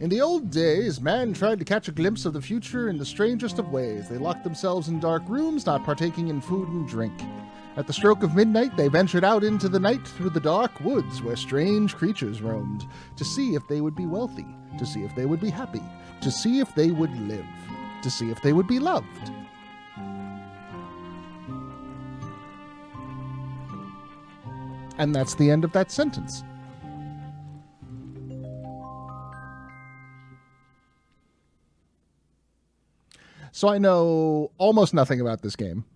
In the old days, man tried to catch a glimpse of the future in the strangest of ways. They locked themselves in dark rooms, not partaking in food and drink. At the stroke of midnight, they ventured out into the night through the dark woods where strange creatures roamed, to see if they would be wealthy, to see if they would be happy, to see if they would live, to see if they would be loved. And that's the end of that sentence. So I know almost nothing about this game.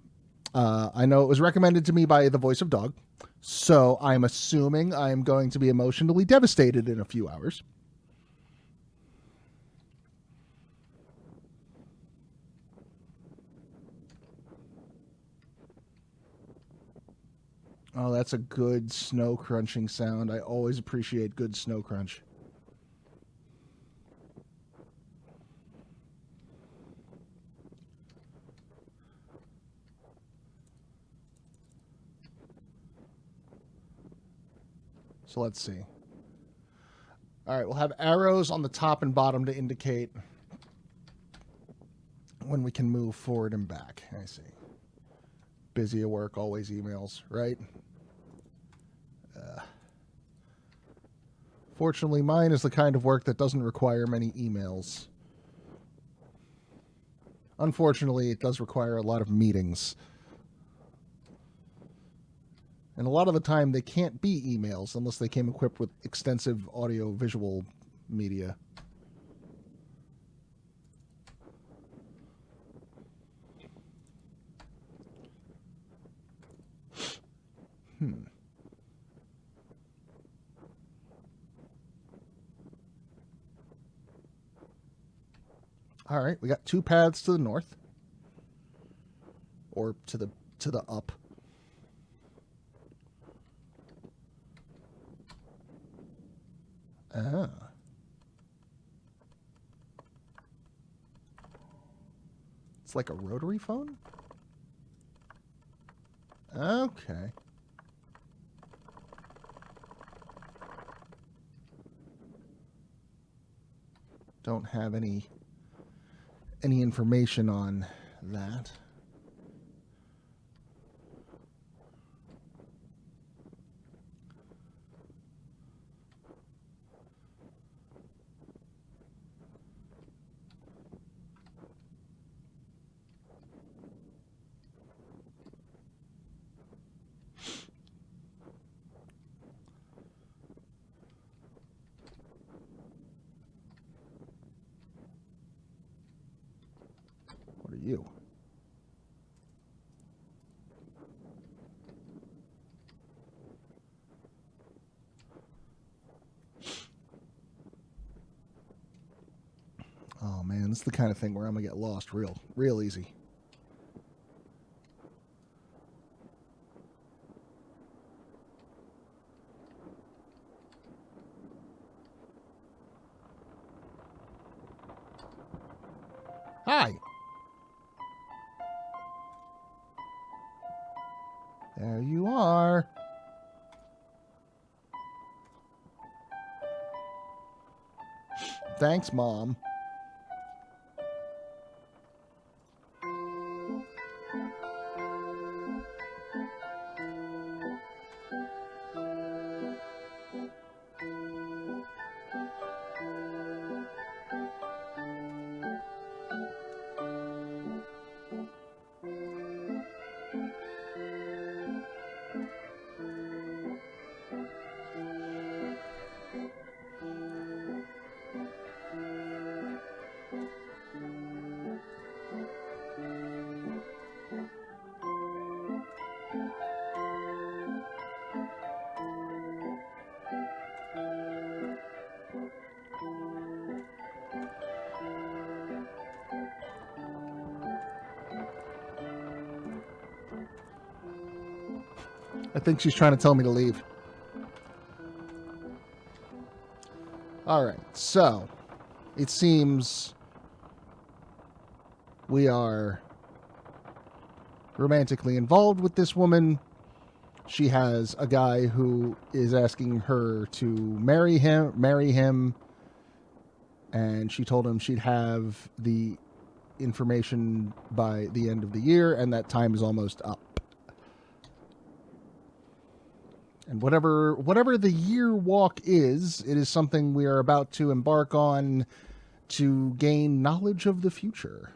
I know it was recommended to me by the voice of dog, so I'm assuming I'm going to be emotionally devastated in a few hours. Oh, that's a good snow crunching sound. I always appreciate good snow crunch. So let's see. All right, we'll have arrows on the top and bottom to indicate when we can move forward and back. I see. Busy at work, always emails, right? Fortunately, mine is the kind of work that doesn't require many emails. Unfortunately, it does require a lot of meetings. And a lot of the time, they can't be emails unless they came equipped with extensive audio-visual media. All right, we got two paths to the north, or to the up. Ah. It's like a rotary phone? Okay. Don't have any information on that. What are you? Oh man, this is the kind of thing where I'm gonna get lost real easy. Hi. There you are. Thanks, Mom. I think she's trying to tell me to leave. All right, so it seems we are romantically involved with this woman. She has a guy who is asking her to marry him. And she told him she'd have the information by the end of the year, and that time is almost up. And whatever the year walk is, it is something we are about to embark on to gain knowledge of the future.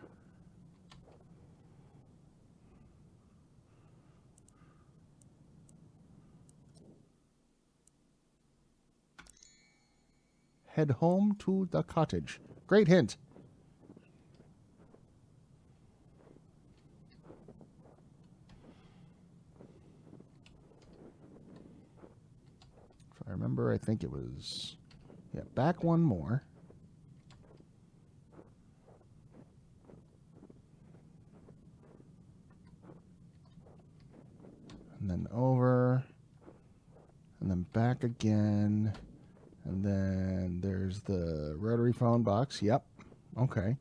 Head home to the cottage. Great hint. If I remember, I think it was... Yeah, back one more. And then over. And then back again. And then there's the rotary phone box. Yep. Okay.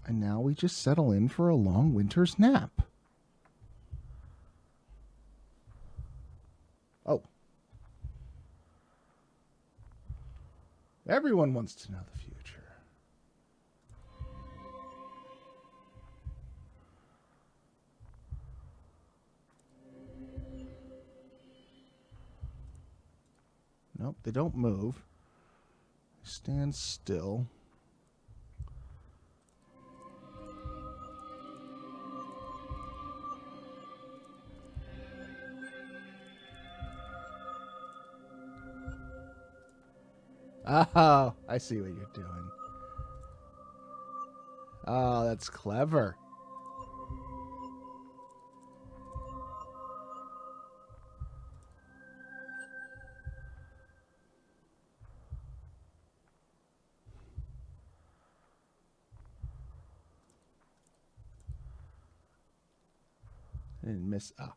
And now we just settle in for a long winter's nap. Oh. Everyone wants to know the future. Nope, they don't move. They stand still. Oh, I see what you're doing. Oh, that's clever. I didn't miss... Ah.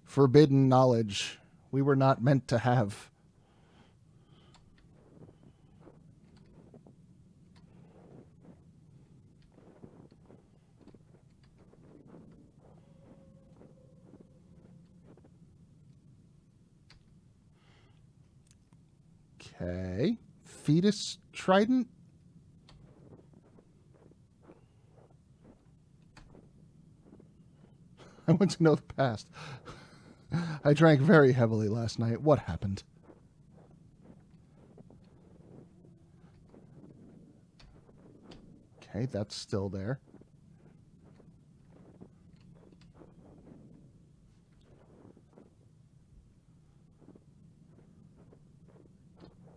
Forbidden knowledge we were not meant to have. Okay. Fetus trident? I want to know the past. I drank very heavily last night. What happened? Okay, that's still there.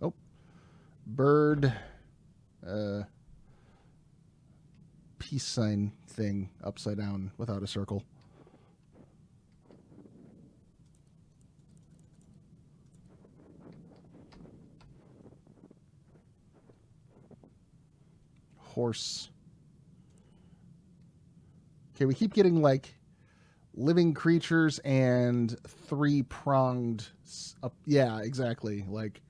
Oh. Bird. Peace sign thing upside down without a circle. Horse. Okay, we keep getting like living creatures and three-pronged... yeah, exactly. Like...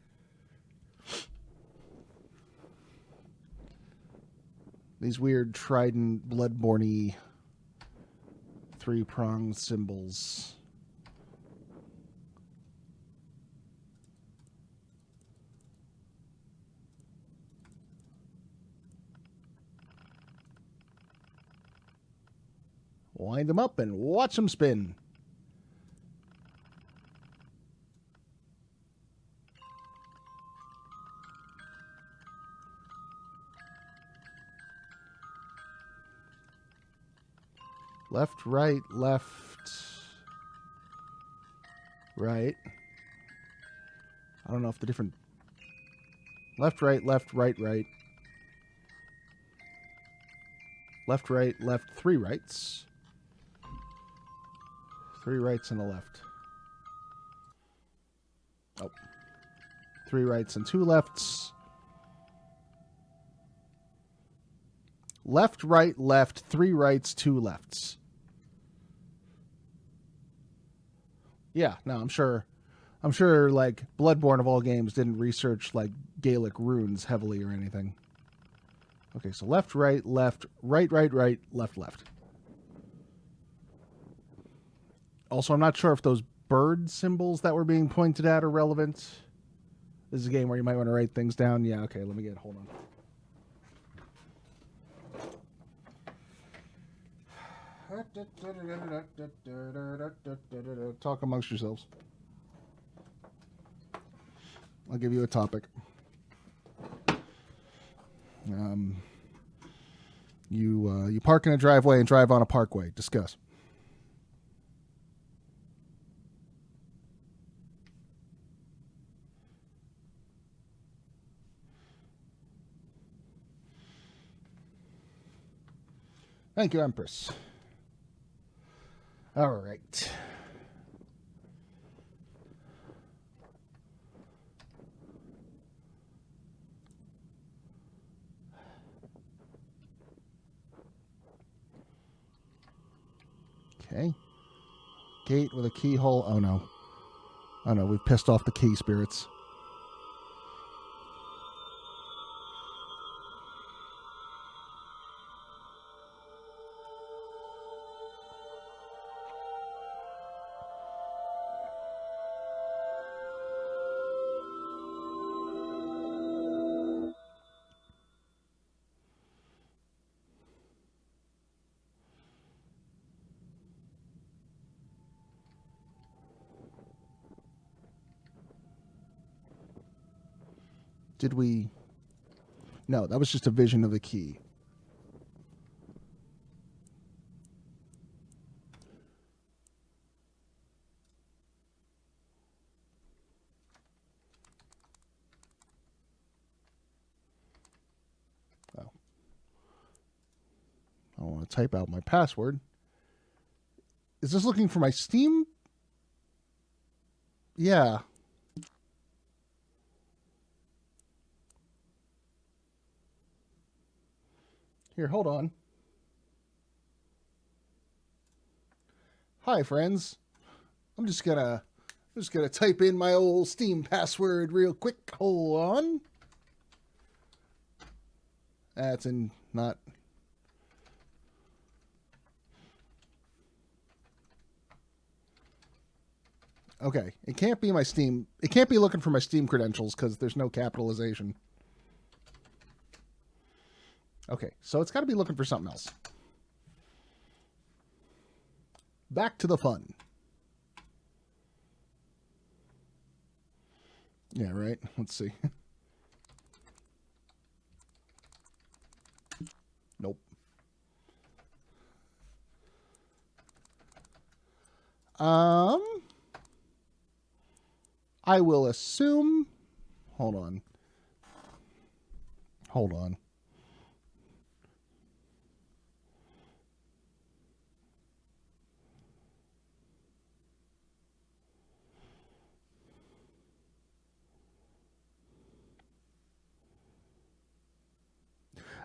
these weird trident, bloodborne-y three-pronged symbols. Wind them up and watch them spin. Left, right, left, right. I don't know if the different... left, right, right. Left, right, three rights. Three rights and a left. Oh. Three rights and two lefts. Left, right, left, 3 rights, 2 lefts. Yeah, no, I'm sure, like, Bloodborne of all games didn't research, like, Gaelic runes heavily or anything. Okay, so left, right, left, right, right, right, left, left. Also, I'm not sure if those bird symbols that were being pointed at are relevant. This is a game where you might want to write things down. Yeah, okay, let me get, hold on. Talk amongst yourselves. I'll give you a topic. You park in a driveway and drive on a parkway. Discuss. Thank you, Empress. All right. Okay. Gate with a keyhole. Oh, no. Oh, no. We've pissed off the key spirits. Did we... No, that was just a vision of the key. Oh. I don't want to type out my password. Is this looking for my Steam? Yeah. Here, hold on. Hi, friends. I'm just gonna type in my old Steam password real quick. Hold on. That's in not. Okay, it can't be my Steam. It can't be looking for my Steam credentials because there's no capitalization. Okay, so it's got to be looking for something else. Back to the fun. Yeah, right. Let's see. Nope. I will assume. Hold on. Hold on.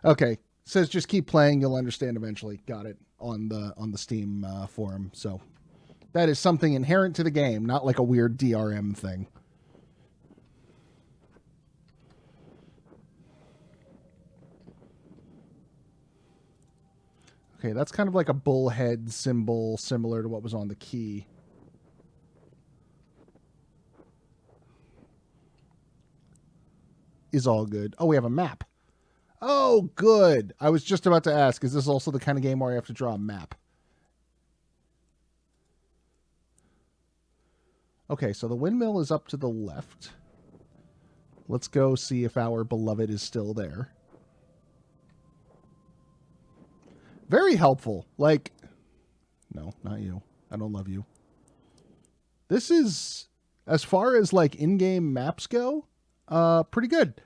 Okay, says just keep playing. You'll understand eventually. Got it on the Steam forum. So that is something inherent to the game, not like a weird DRM thing. Okay, that's kind of like a bullhead symbol, similar to what was on the key. Is all good. Oh, we have a map. Oh, good. I was just about to ask, is this also the kind of game where I have to draw a map? Okay, so the windmill is up to the left. Let's go see if our beloved is still there. Very helpful. Like, no, not you. I don't love you. This is, as far as like in-game maps go, pretty good.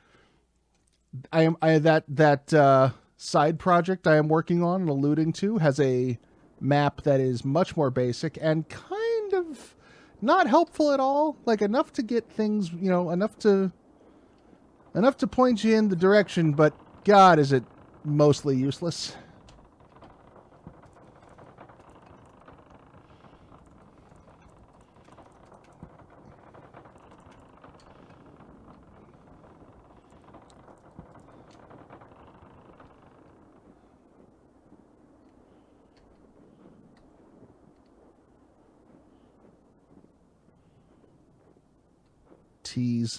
That side project I am working on and alluding to has a map that is much more basic and kind of not helpful at all. Like enough to get things, enough to point you in the direction, but God, is it mostly useless.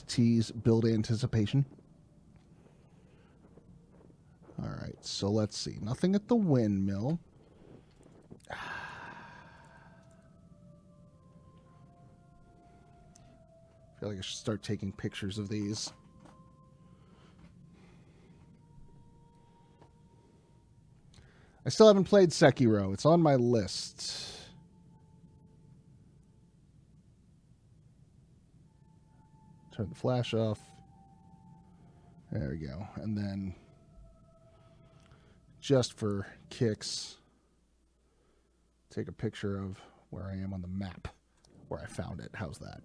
Tease, build anticipation. All right, so let's see. Nothing at the windmill. I feel like I should start taking pictures of these. I still haven't played Sekiro. It's on my list. Turn the flash off. There we go. And then, just for kicks, take a picture of where I am on the map, where I found it. How's that?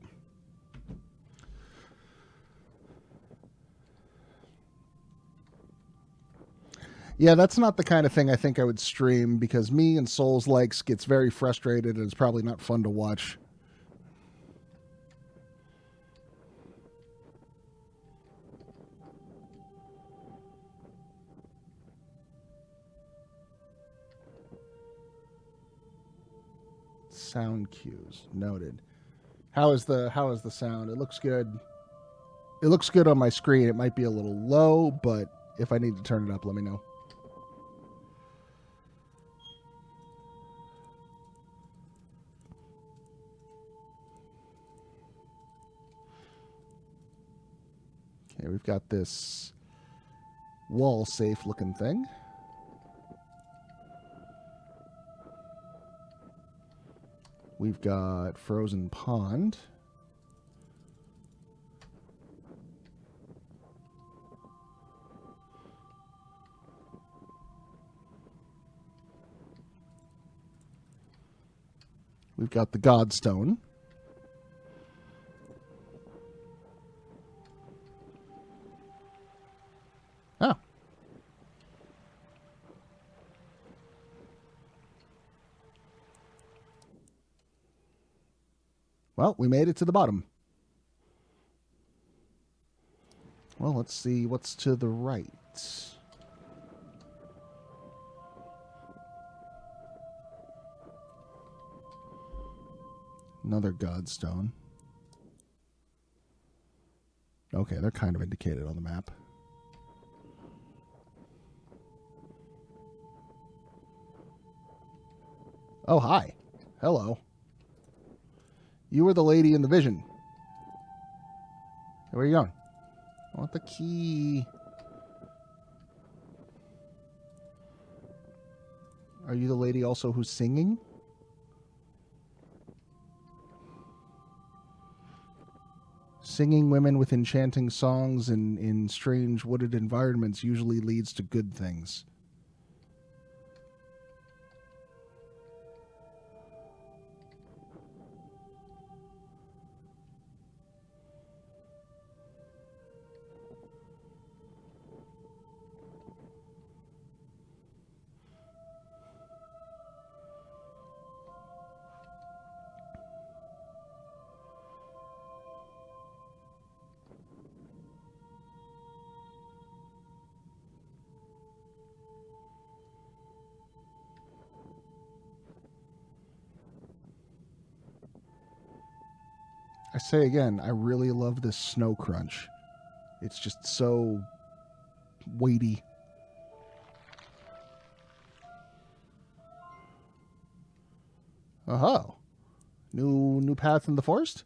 Yeah, that's not the kind of thing I think I would stream, because me and Souls Likes gets very frustrated and it's probably not fun to watch. Sound cues noted. How is the sound? It looks good. It looks good on my screen. It might be a little low, but if I need to turn it up, let me know. Okay, we've got this wall safe looking thing. We've got frozen pond. We've got the Godstone. Oh. Well, we made it to the bottom. Well, let's see what's to the right. Another Godstone. Okay, they're kind of indicated on the map. Oh, hi. Hello. You were the lady in the vision. Where are you going? I want the key. Are you the lady also who's singing? Singing women with enchanting songs in strange wooded environments usually leads to good things. I say again, I really love this snow crunch. It's just so weighty. Oh, new path in the forest.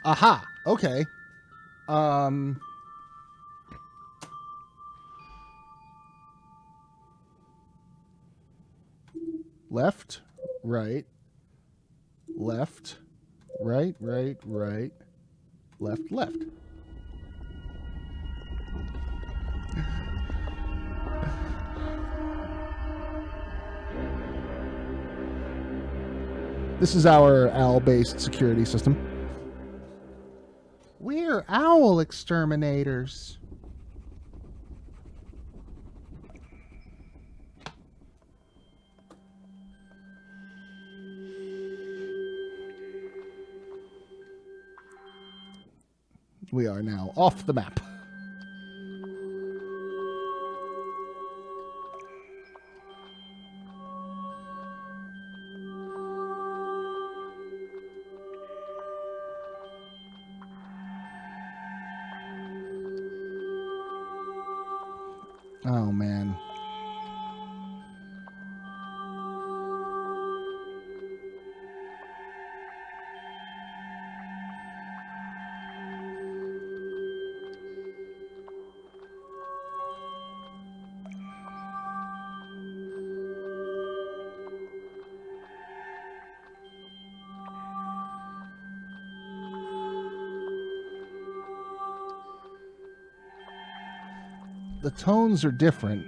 Aha. Okay. Left, right. Left, right, left. This is our owl-based security system. We're owl exterminators. We are now off the map. Oh, man. The tones are different.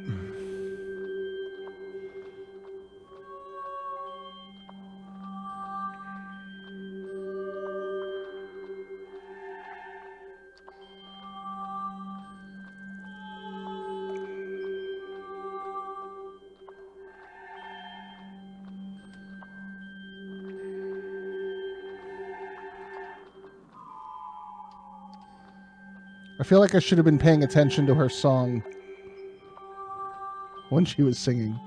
I feel like I should have been paying attention to her song when she was singing.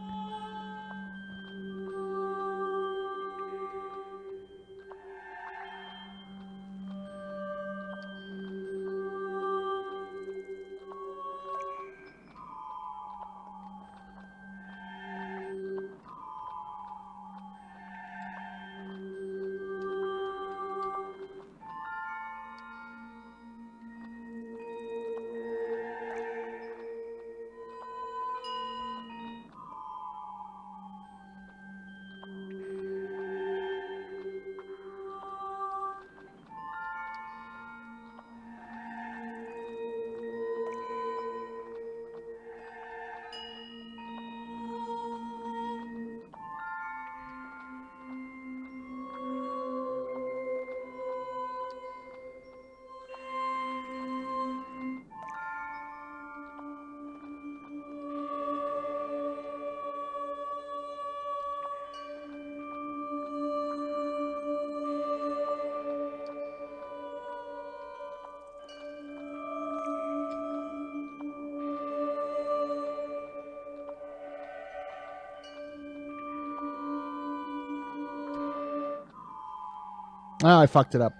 Oh, I fucked it up.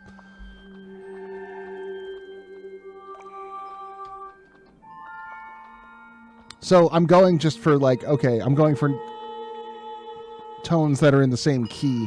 So I'm going just for like, okay, I'm going for tones that are in the same key.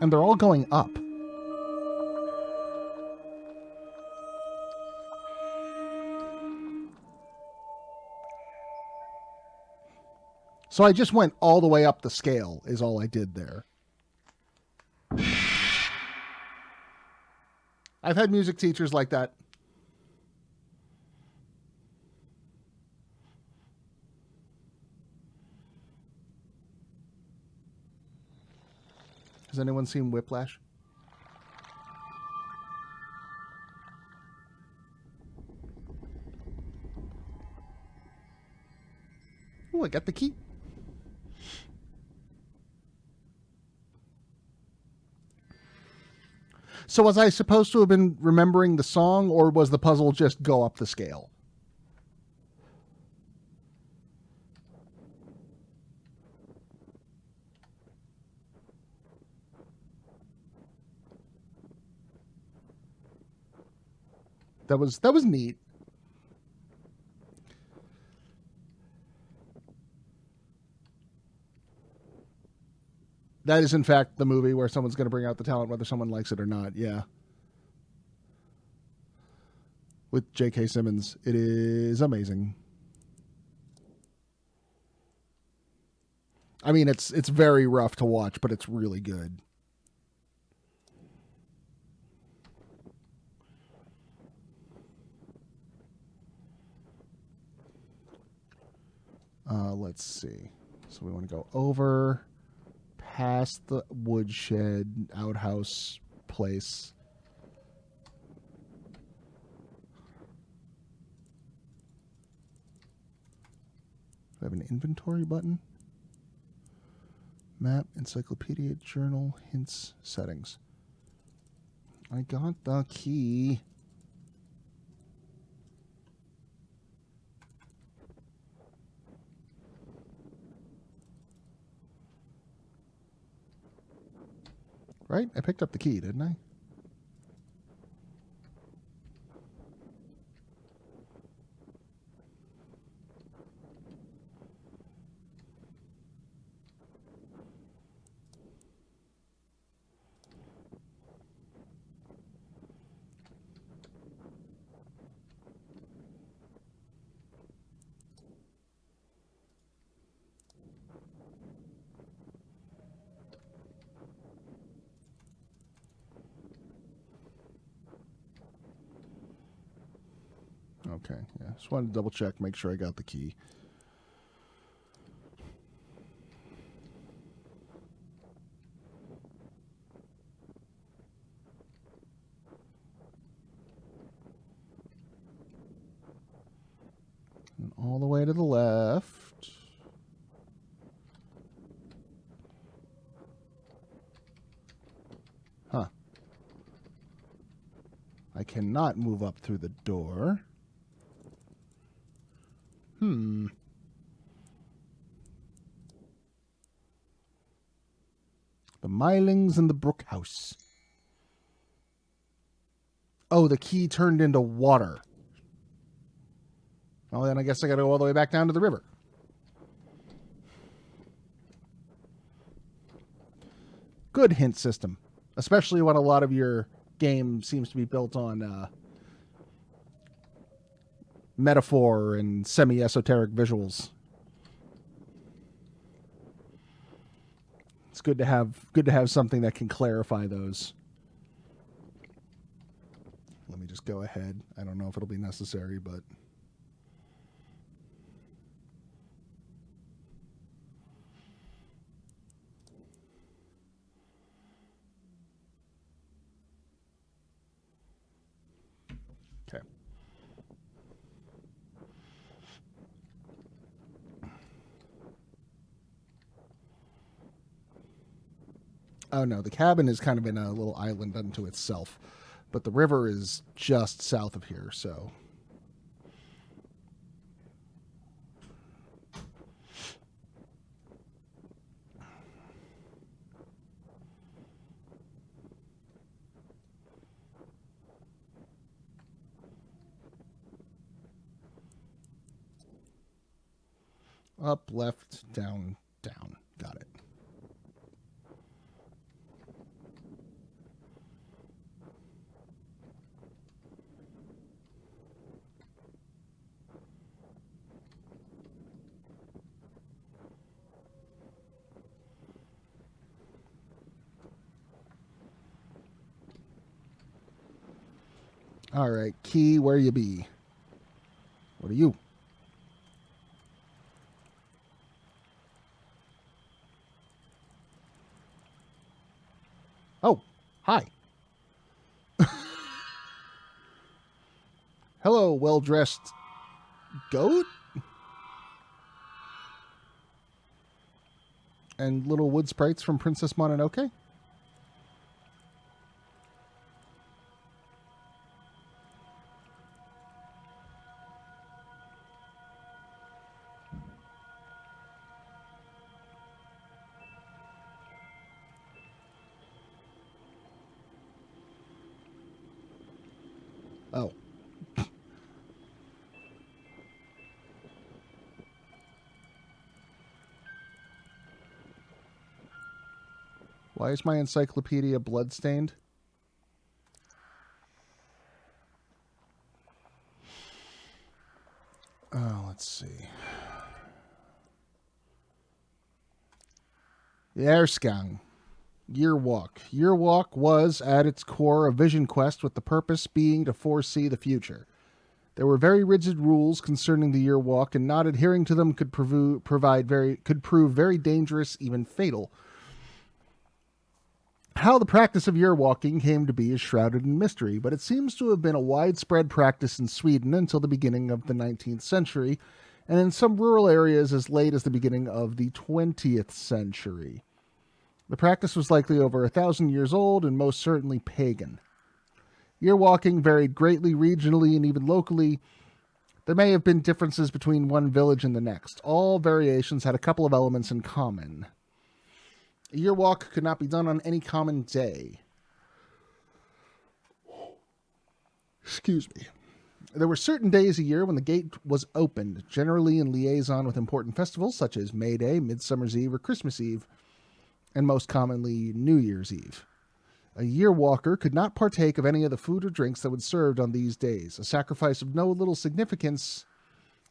And they're all going up. So I just went all the way up the scale is all I did there. I've had music teachers like that. Has anyone seen Whiplash? Oh, I got the key. So was I supposed to have been remembering the song, or was the puzzle just go up the scale? That was neat. That is, in fact, the movie where someone's going to bring out the talent, whether someone likes it or not. Yeah. With J.K. Simmons. It is amazing. I mean, it's very rough to watch, but it's really good. let's see. So we want to go over past the woodshed outhouse place. Do I have an inventory button? Map, encyclopedia, journal, hints, settings. I got the key. Right? I picked up the key, didn't I? Okay, yeah. Just wanted to double check, make sure I got the key. And all the way to the left. Huh. I cannot move up through the door. The Milings and the Brook House. Oh, the key turned into water. Well, then I guess I got to go all the way back down to the river. Good hint system. Especially when a lot of your game seems to be built on metaphor and semi-esoteric visuals. It's good to have something that can clarify those. Let me just go ahead. I don't know if it'll be necessary, but okay. Oh no, the cabin is kind of in a little island unto itself, but the river is just south of here, so. Up, left, down, down. Got it. All right, key, where you be? What are you? Oh, hi. Hello, well-dressed goat? And little wood sprites from Princess Mononoke? Oh. Why is my encyclopedia bloodstained? Oh, let's see. Yersgang. Yearwalk. Yearwalk was, at its core, a vision quest with the purpose being to foresee the future. There were very rigid rules concerning the year walk, and not adhering to them could prove very dangerous, even fatal. How the practice of year walking came to be is shrouded in mystery, but it seems to have been a widespread practice in Sweden until the beginning of the 19th century, and in some rural areas as late as the beginning of the 20th century. The practice was likely over 1,000 years old and most certainly pagan. Year walking varied greatly regionally and even locally. There may have been differences between one village and the next. All variations had a couple of elements in common. A year walk could not be done on any common day. Excuse me. There were certain days a year when the gate was opened, generally in liaison with important festivals such as May Day, Midsummer's Eve, or Christmas Eve, and most commonly New Year's Eve. A year walker could not partake of any of the food or drinks that were served on these days, a sacrifice of no little significance,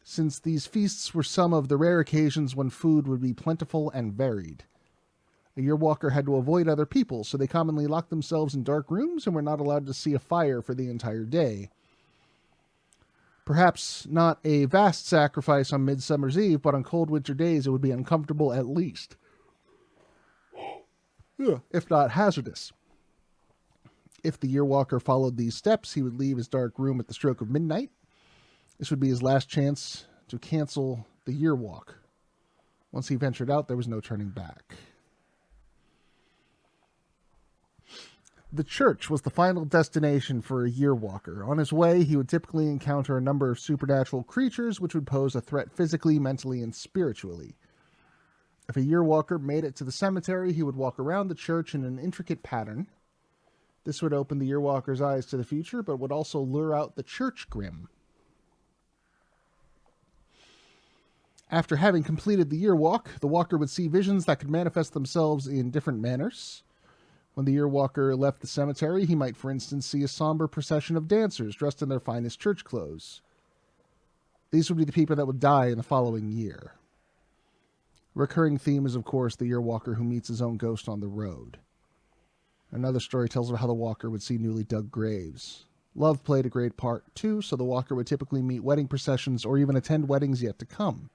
since these feasts were some of the rare occasions when food would be plentiful and varied. A year walker had to avoid other people, so they commonly locked themselves in dark rooms and were not allowed to see a fire for the entire day. Perhaps not a vast sacrifice on Midsummer's Eve, but on cold winter days it would be uncomfortable at least, if not hazardous. If the year walker followed these steps, he would leave his dark room at the stroke of midnight. This would be his last chance to cancel the year walk. Once he ventured out, there was no turning back. The church was the final destination for a year walker. On his way, he would typically encounter a number of supernatural creatures which would pose a threat physically, mentally, and spiritually. If a year walker made it to the cemetery, he would walk around the church in an intricate pattern. This would open the year walker's eyes to the future, but would also lure out the church grim. After having completed the year walk, the walker would see visions that could manifest themselves in different manners. When the year walker left the cemetery, he might, for instance, see a somber procession of dancers dressed in their finest church clothes. These would be the people that would die in the following year. A recurring theme is, of course, the year walker who meets his own ghost on the road. Another story tells of how the walker would see newly dug graves. Love played a great part, too, so the walker would typically meet wedding processions or even attend weddings yet to come.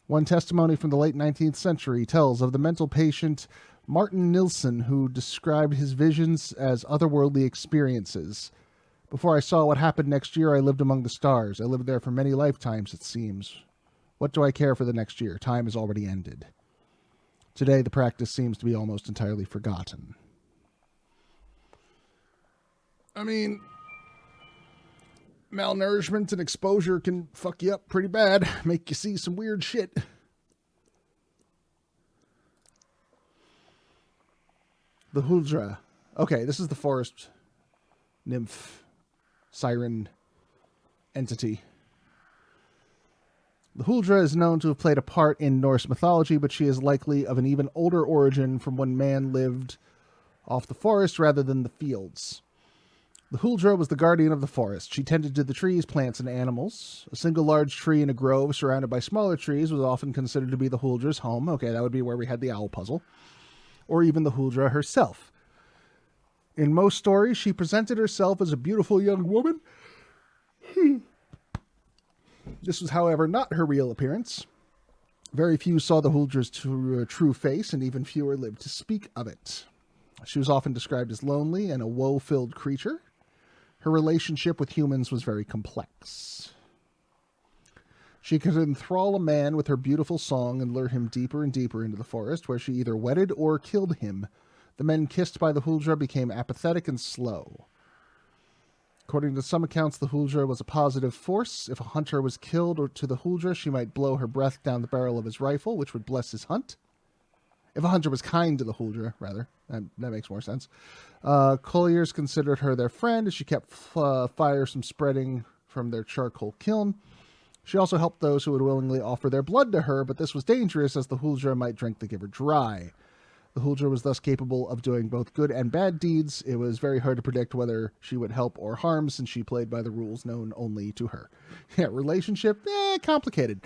One testimony from the late 19th century tells of the mental patient Martin Nilsson, who described his visions as otherworldly experiences. Before I saw what happened next year, I lived among the stars. I lived there for many lifetimes, it seems. What do I care for the next year? Time has already ended. Today, the practice seems to be almost entirely forgotten. I mean, malnourishment and exposure can fuck you up pretty bad, make you see some weird shit. The Huldra. Okay, this is the forest nymph, siren entity. The Huldra is known to have played a part in Norse mythology, but she is likely of an even older origin from when man lived off the forest rather than the fields. The Huldra was the guardian of the forest. She tended to the trees, plants, and animals. A single large tree in a grove surrounded by smaller trees was often considered to be the Huldra's home. Okay, that would be where we had the owl puzzle. Or even the Huldra herself. In most stories, she presented herself as a beautiful young woman. This was, however, not her real appearance. Very few saw the Huldra's true face, and even fewer lived to speak of it. She was often described as lonely and a woe-filled creature. Her relationship with humans was very complex. She could enthrall a man with her beautiful song and lure him deeper and deeper into the forest, where she either wedded or killed him. The men kissed by the Huldra became apathetic and slow. According to some accounts, the Huldra was a positive force. If a hunter was killed or to the Huldra, she might blow her breath down the barrel of his rifle, which would bless his hunt. If a hunter was kind to the Huldra, rather. That makes more sense. Colliers considered her their friend, as she kept fire from spreading from their charcoal kiln. She also helped those who would willingly offer their blood to her, but this was dangerous, as the Huldra might drink the giver dry. The Huldra was thus capable of doing both good and bad deeds. It was very hard to predict whether she would help or harm, since she played by the rules known only to her. Yeah, relationship? Complicated.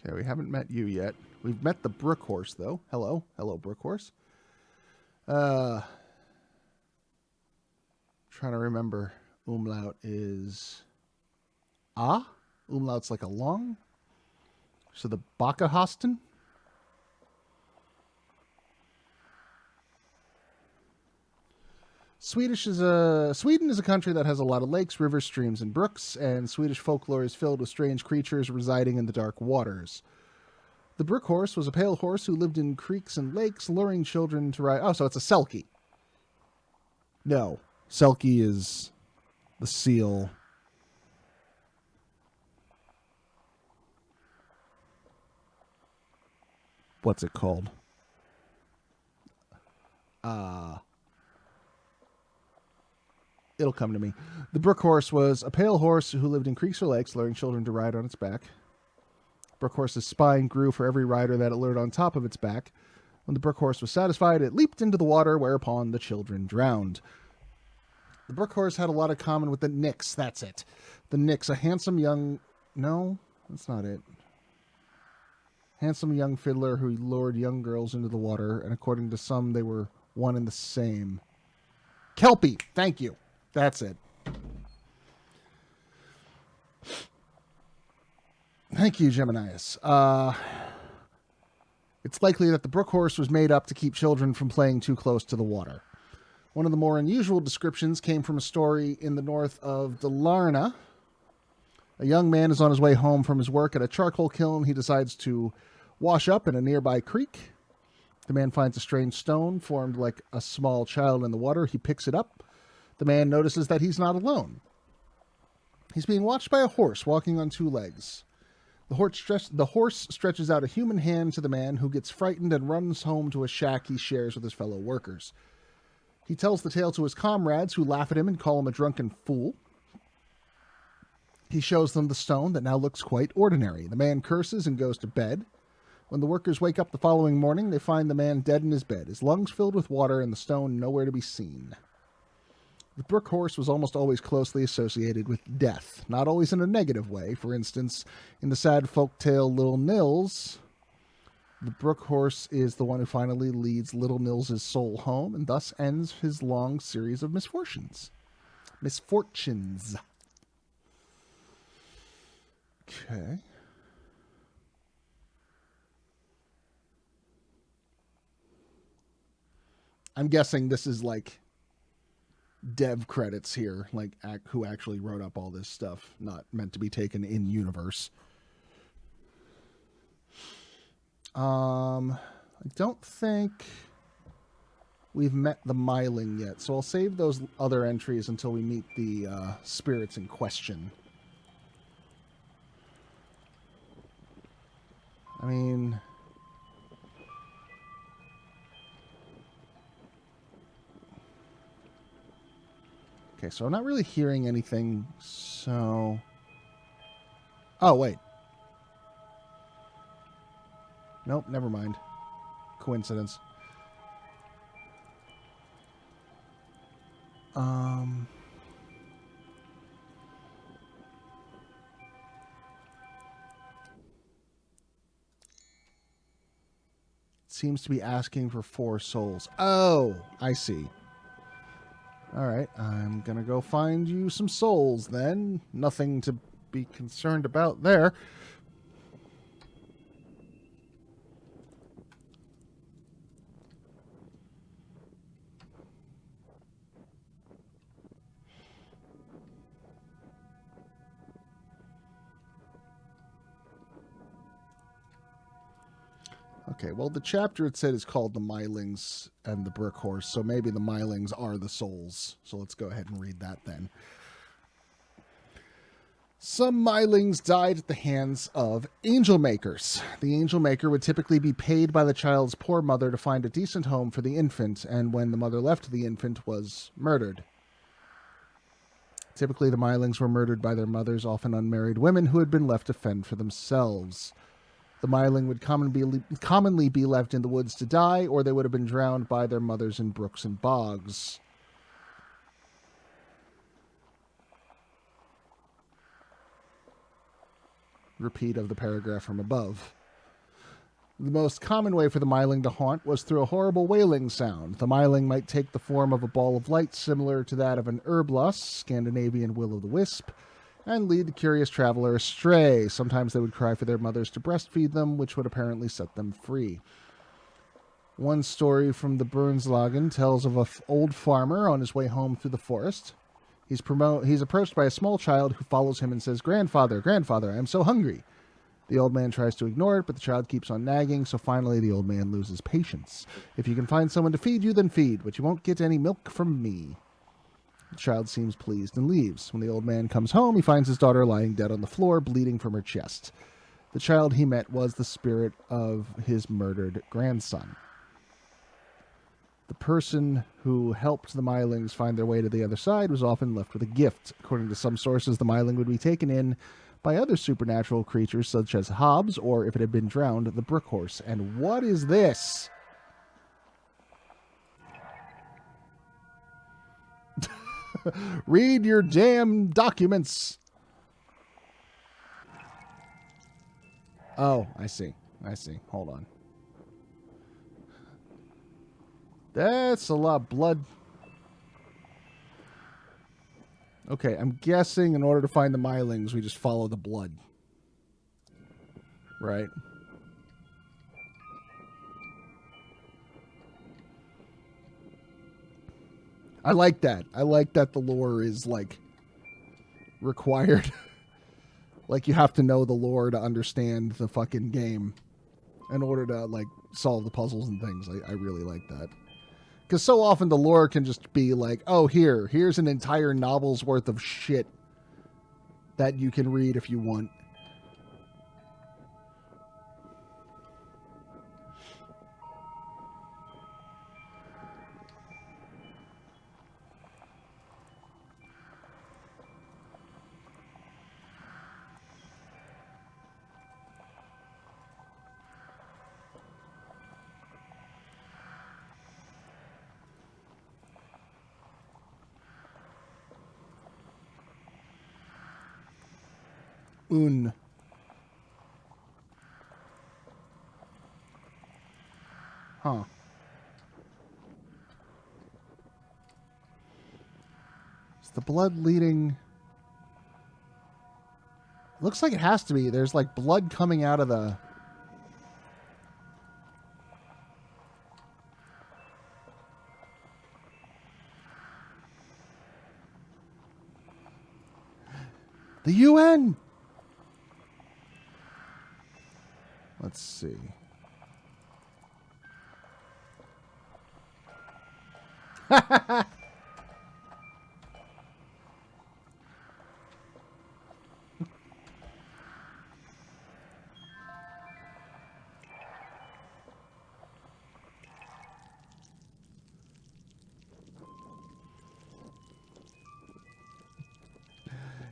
Okay, we haven't met you yet. We've met the brook horse, though. Hello. Hello, brook horse. Trying to remember. Umlaut is ah. Umlaut's like a long. So the Bakahasten. Sweden is a country that has a lot of lakes, rivers, streams, and brooks, and Swedish folklore is filled with strange creatures residing in the dark waters. The brook horse was a pale horse who lived in creeks and lakes, luring children to ride. Oh, so it's a selkie. No, selkie is the seal. What's it called? It'll come to me. The brook horse was a pale horse who lived in creeks or lakes, luring children to ride on its back. Brook horse's spine grew for every rider that it lured on top of its back. When the brook horse was satisfied, it leaped into the water, whereupon the children drowned. The brook horse had a lot in common with the Nix. That's it. The Nix, a handsome young... No, that's not it. Handsome young fiddler who lured young girls into the water, and according to some, they were one and the same. Kelpie! Thank you. That's it. Thank you, Geminius. It's likely that the brook horse was made up to keep children from playing too close to the water. One of the more unusual descriptions came from a story in the north of Dalarna. A young man is on his way home from his work at a charcoal kiln. He decides to wash up in a nearby creek. The man finds a strange stone formed like a small child in the water. He picks it up. The man notices that he's not alone. He's being watched by a horse walking on two legs. The horse stretches out a human hand to the man, who gets frightened and runs home to a shack he shares with his fellow workers. He tells the tale to his comrades, who laugh at him and call him a drunken fool. He shows them the stone that now looks quite ordinary. The man curses and goes to bed. When the workers wake up the following morning, they find the man dead in his bed, his lungs filled with water and the stone nowhere to be seen. The brook horse was almost always closely associated with death, not always in a negative way. For instance, in the sad folktale Little Nils, the brook horse is the one who finally leads Little Nils' soul home and thus ends his long series of misfortunes. Okay. I'm guessing this is like dev credits here, like who actually wrote up all this stuff, not meant to be taken in universe. I don't think we've met the Myling yet, so I'll save those other entries until we meet the spirits in question. I mean... Okay, so I'm not really hearing anything, so... Oh, wait. Nope, never mind. Coincidence. Seems to be asking for 4 souls. Oh, I see. Alright, I'm gonna go find you some souls then. Nothing to be concerned about there. Okay, well, the chapter it said is called The Mylings and the Brook Horse, so maybe the Mylings are the souls. So let's go ahead and read that then. Some Mylings died at the hands of angel makers. The angel maker would typically be paid by the child's poor mother to find a decent home for the infant, and when the mother left, the infant was murdered. Typically, the Mylings were murdered by their mothers, often unmarried women who had been left to fend for themselves. The Myling would commonly be left in the woods to die, or they would have been drowned by their mothers in brooks and bogs. repeat of the paragraph from above. The most common way for the Myling to haunt was through a horrible wailing sound. The Myling might take the form of a ball of light similar to that of an Urblus, Scandinavian will-o'-the-wisp, and lead the curious traveler astray. Sometimes they would cry for their mothers to breastfeed them, which would apparently set them free. One story from the Bernslagen tells of an old farmer on his way home through the forest. He's approached by a small child who follows him and says, "Grandfather, grandfather, I am so hungry." The old man tries to ignore it, but the child keeps on nagging, so finally the old man loses patience. "If you can find someone to feed you, then feed, but you won't get any milk from me." The child seems pleased and leaves. When the old man comes home, he finds his daughter lying dead on the floor, bleeding from her chest. The child he met was the spirit of his murdered grandson. The person who helped the Mylings find their way to the other side was often left with a gift. According to some sources, the Myling would be taken in by other supernatural creatures such as Hobbs, or if it had been drowned, the brook horse. And what is this? Read your damn documents. Oh, I see. Hold on. That's a lot of blood. Okay, I'm guessing in order to find the Mylings, we just follow the blood. Right? I like that. I like that the lore is, like, required. Like, you have to know the lore to understand the fucking game in order to, like, solve the puzzles and things. I really like that. Because so often the lore can just be like, oh, here's an entire novel's worth of shit that you can read if you want. Huh. Is the blood leading? Looks like it has to be. There's like blood coming out of the... The UN! Let's see.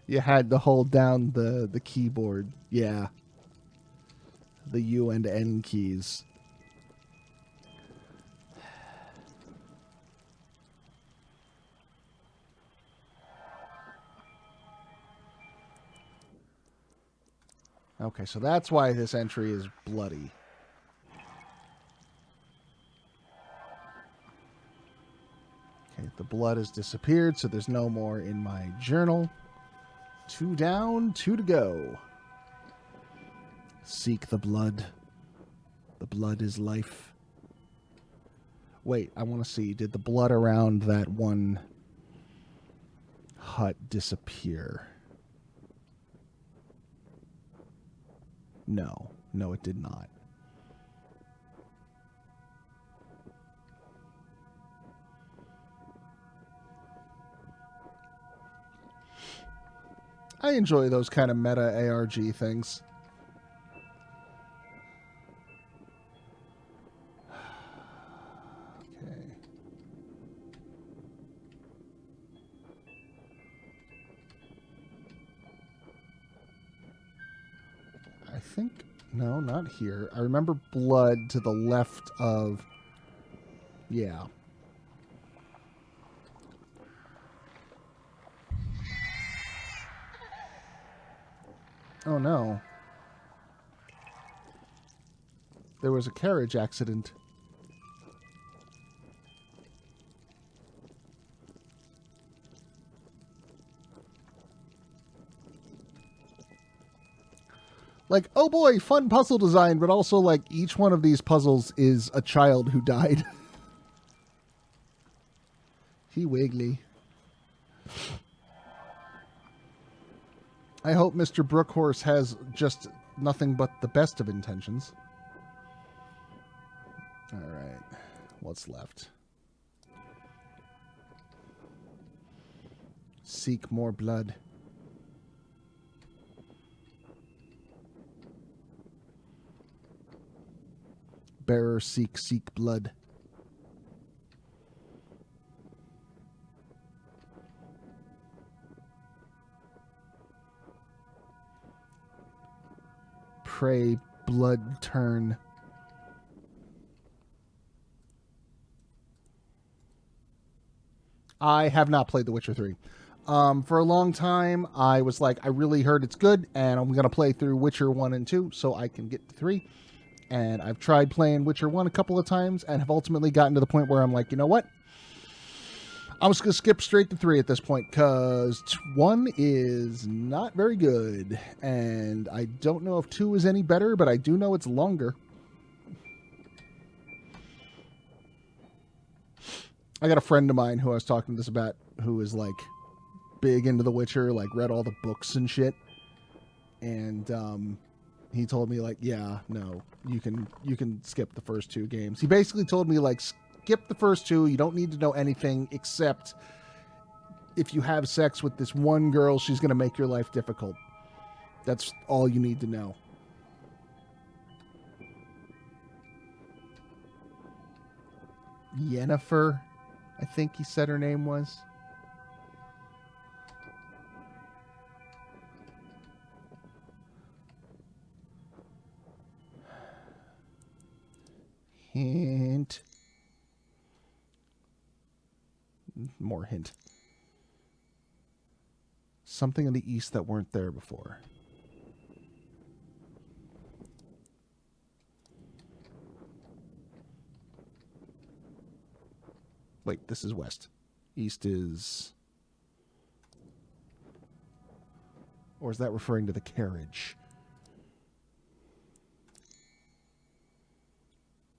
You had to hold down the keyboard. Yeah. The U and N keys. Okay, so that's why this entry is bloody. Okay, the blood has disappeared, so there's no more in my journal. 2 down, 2 to go. Seek the blood. The blood is life. Wait, I want to see. Did the blood around that one hut disappear? No. No, it did not. I enjoy those kind of meta ARG things. Okay. I think... No, not here. I remember blood to the left of... Yeah. Oh, no. There was a carriage accident. Like, oh boy, fun puzzle design, but also, like, each one of these puzzles is a child who died. He wiggly. I hope Mr. Brookhorse has just nothing but the best of intentions. Alright. What's left? Seek more blood. Bearer, seek blood. Pray, blood turn. I have not played The Witcher 3. For a long time, I was like, I really heard it's good, and I'm going to play through Witcher 1 and 2 so I can get to 3. And I've tried playing Witcher 1 a couple of times and have ultimately gotten to the point where I'm like, you know what? I'm just going to skip straight to 3 at this point because 1 is not very good. And I don't know if 2 is any better, but I do know it's longer. I got a friend of mine who I was talking to this about who is like big into The Witcher, like read all the books and shit. And he told me like, yeah, no, you can skip the first 2 games. He basically told me like, skip the first 2. You don't need to know anything except if you have sex with this one girl, she's going to make your life difficult. That's all you need to know. Yennefer, I think he said her name was. Hint. More hint. Something in the east that weren't there before. Wait, this is west. East is... Or is that referring to the carriage?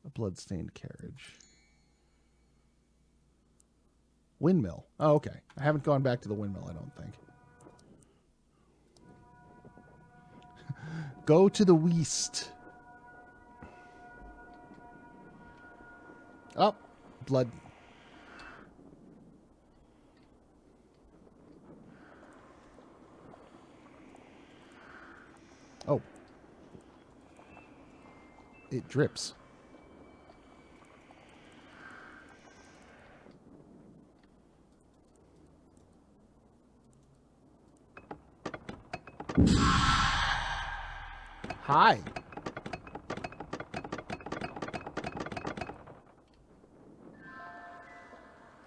A blood-stained carriage. Windmill. Oh, okay. I haven't gone back to the windmill, I don't think. Go to the west. Oh, blood. Oh. It drips. Hi.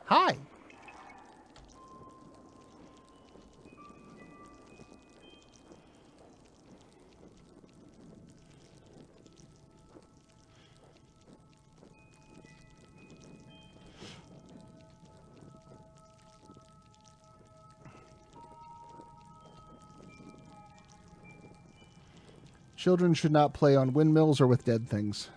Hi. Children should not play on windmills or with dead things.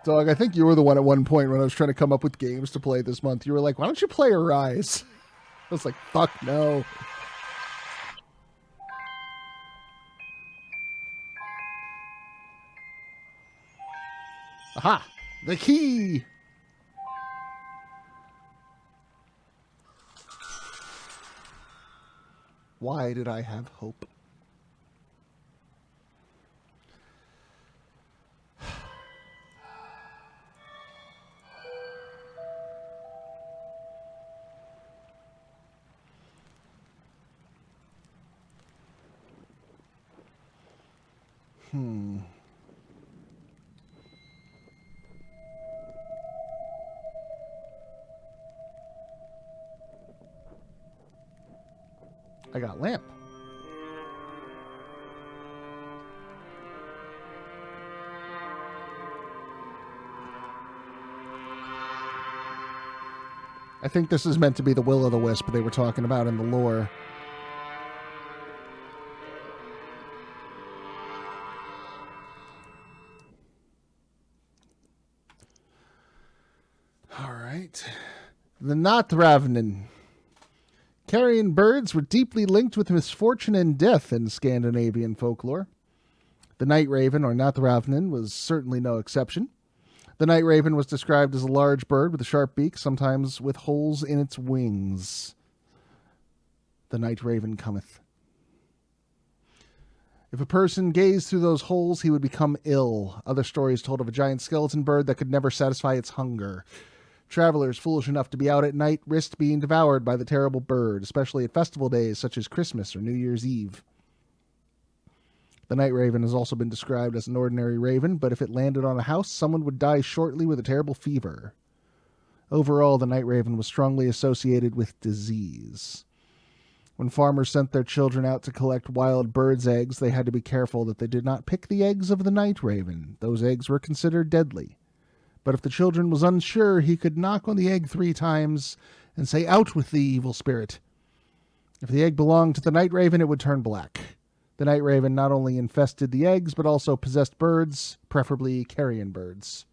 Dog, I think you were the one at one point when I was trying to come up with games to play this month. You were like, why don't you play Arise? I was like, fuck no. Aha! The key! Why did I have hope? I got lamp. I think this is meant to be the will-o'-the-wisp they were talking about in the lore. All right. The Nathravnen. Carrion birds were deeply linked with misfortune and death in Scandinavian folklore. The night raven, or Nathravnen, was certainly no exception. The night raven was described as a large bird with a sharp beak, sometimes with holes in its wings. The night raven cometh. If a person gazed through those holes, he would become ill. Other stories told of a giant skeleton bird that could never satisfy its hunger. Travelers foolish enough to be out at night risked being devoured by the terrible bird, especially at festival days such as Christmas or New Year's Eve. The night raven has also been described as an ordinary raven, but if it landed on a house, someone would die shortly with a terrible fever. Overall, the night raven was strongly associated with disease. When farmers sent their children out to collect wild birds' eggs, they had to be careful that they did not pick the eggs of the night raven. Those eggs were considered deadly. But if the children was unsure, he could knock on the egg 3 times and say, "Out with the evil spirit." If the egg belonged to the night raven, it would turn black. The night raven not only infested the eggs, but also possessed birds, preferably carrion birds.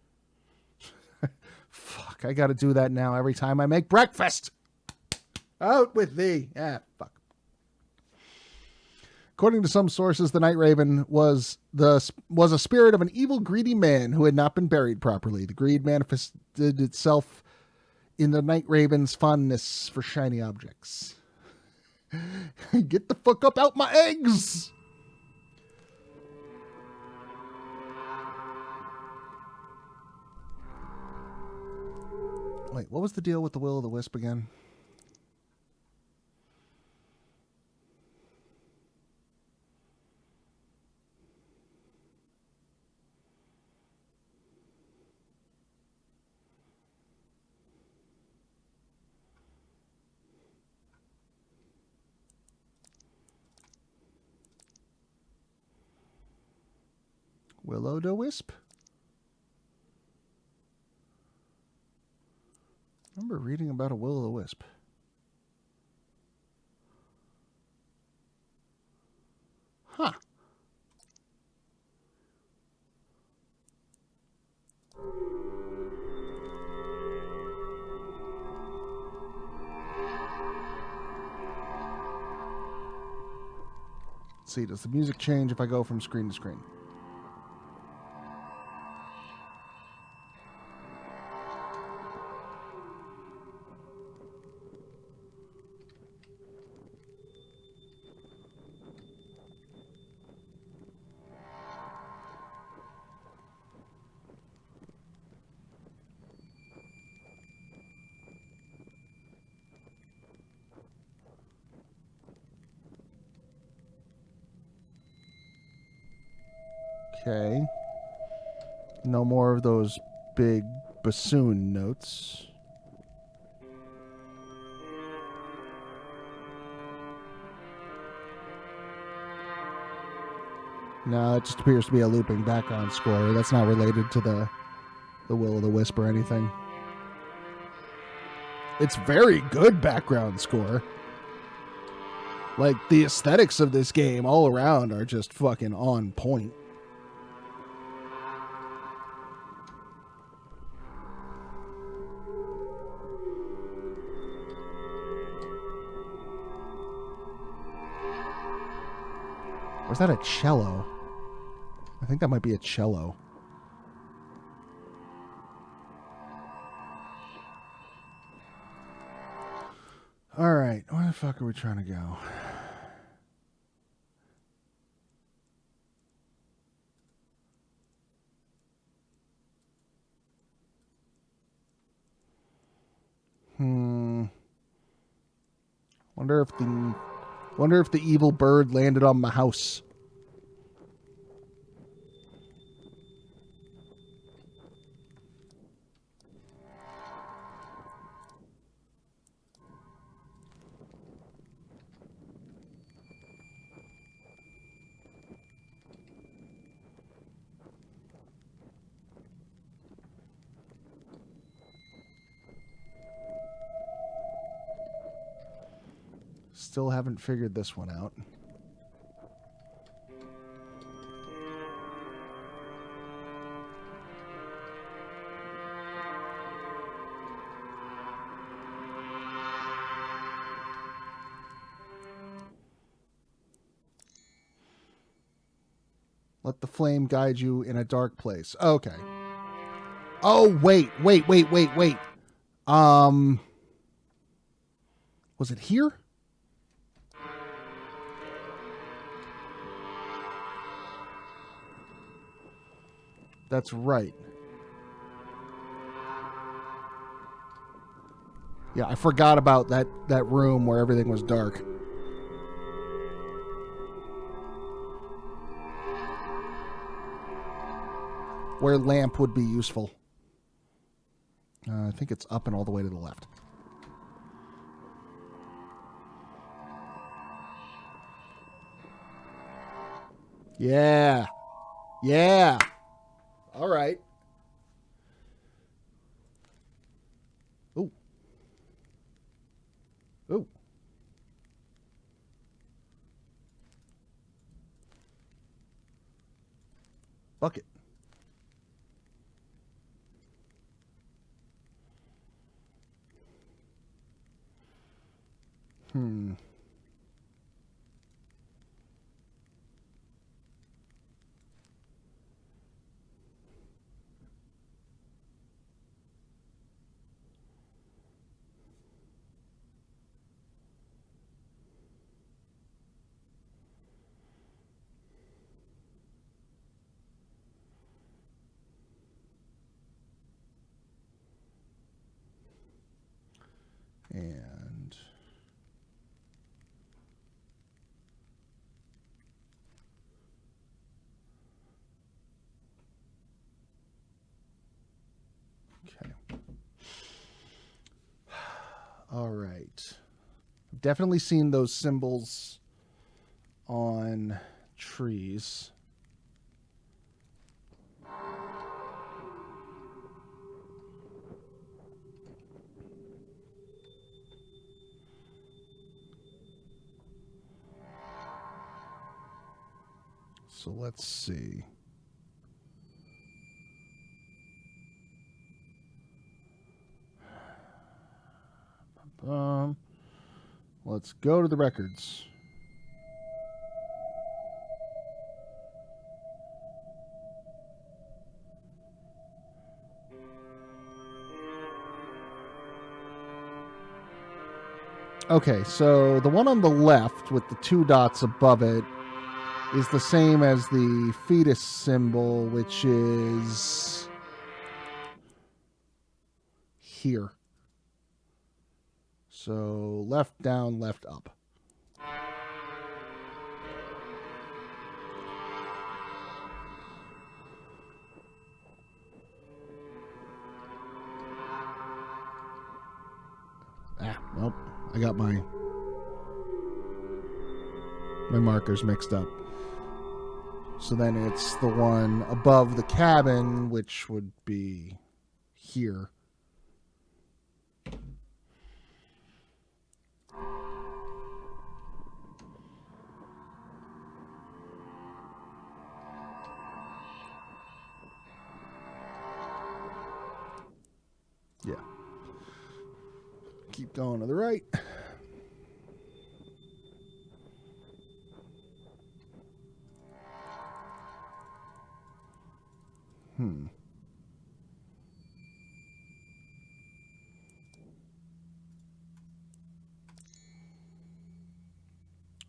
Fuck, I gotta do that now every time I make breakfast. Out with thee. Fuck. According to some sources, the night raven was a spirit of an evil, greedy man who had not been buried properly. The greed manifested itself in the night raven's fondness for shiny objects. Get the fuck up out my eggs! Wait, what was the deal with the will-o'-the-wisp again? Will-o'-the-wisp? I remember reading about a will-o'-the-wisp. Huh. Let's see, does the music change if I go from screen to screen? Okay. No more of those big bassoon notes. No, it just appears to be a looping background score. That's not related to the will-o'-the-wisp or anything. It's very good background score. Like, the aesthetics of this game all around are just fucking on point. Or is that a cello? I think that might be a cello. Alright, where the fuck are we trying to go? Wonder if the evil bird landed on my house. still haven't figured this one out. Let the flame guide you in a dark place. Okay. Oh, wait. Was it here? That's right. Yeah, I forgot about that room where everything was dark. Where lamp would be useful. I think it's up and all the way to the left. Yeah. Yeah. All right. Ooh. Ooh. Bucket. And okay. All right. I've definitely seen those symbols on trees. So let's see. Let's go to the records. Okay, so the one on the left with the two dots above it is the same as the fetus symbol, which is here. So left down, left up. Nope. I got my markers mixed up. So then it's the one above the cabin, which would be here. Yeah. Keep going to the right.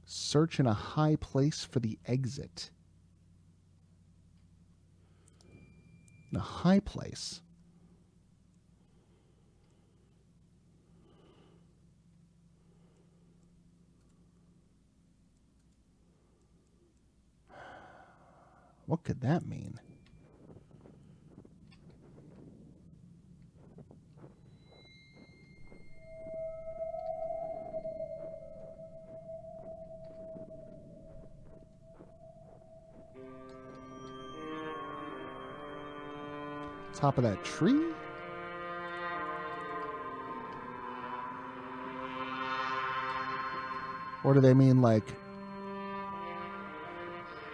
Search in a high place for the exit. In a high place? What could that mean? Top of that tree? Or do they mean like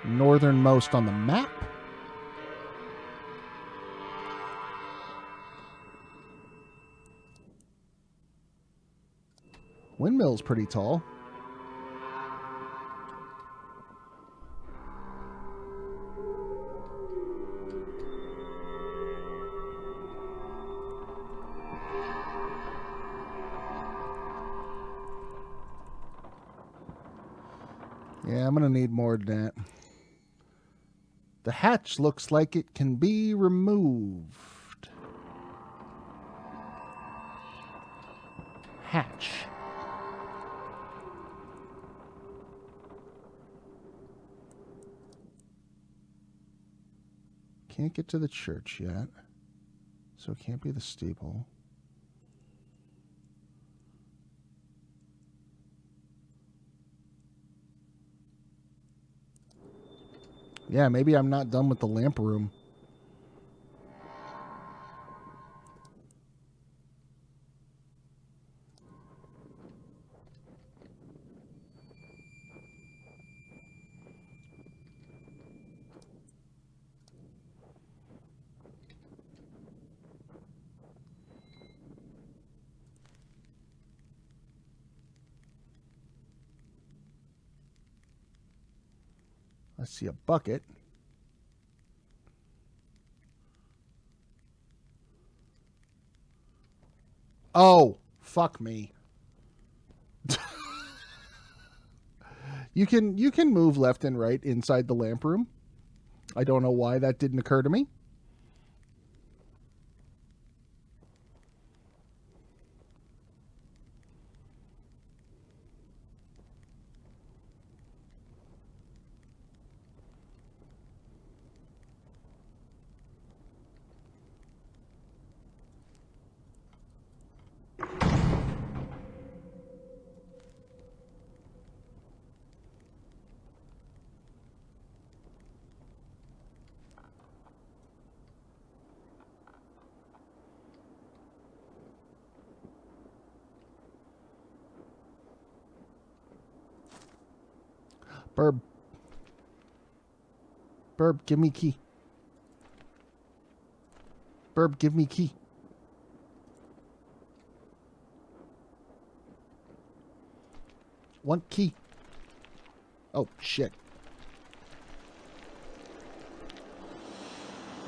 northernmost on the map? Windmill's pretty tall. Yeah, I'm going to need more than that. The hatch looks like it can be removed. Hatch. Can't get to the church yet, so it can't be the steeple. Yeah, maybe I'm not done with the lamp room. I see a bucket. Oh, fuck me. You can move left and right inside the lamp room. I don't know why that didn't occur to me. Burb. Burb, give me key. Burb, give me key. Want key. Oh, shit.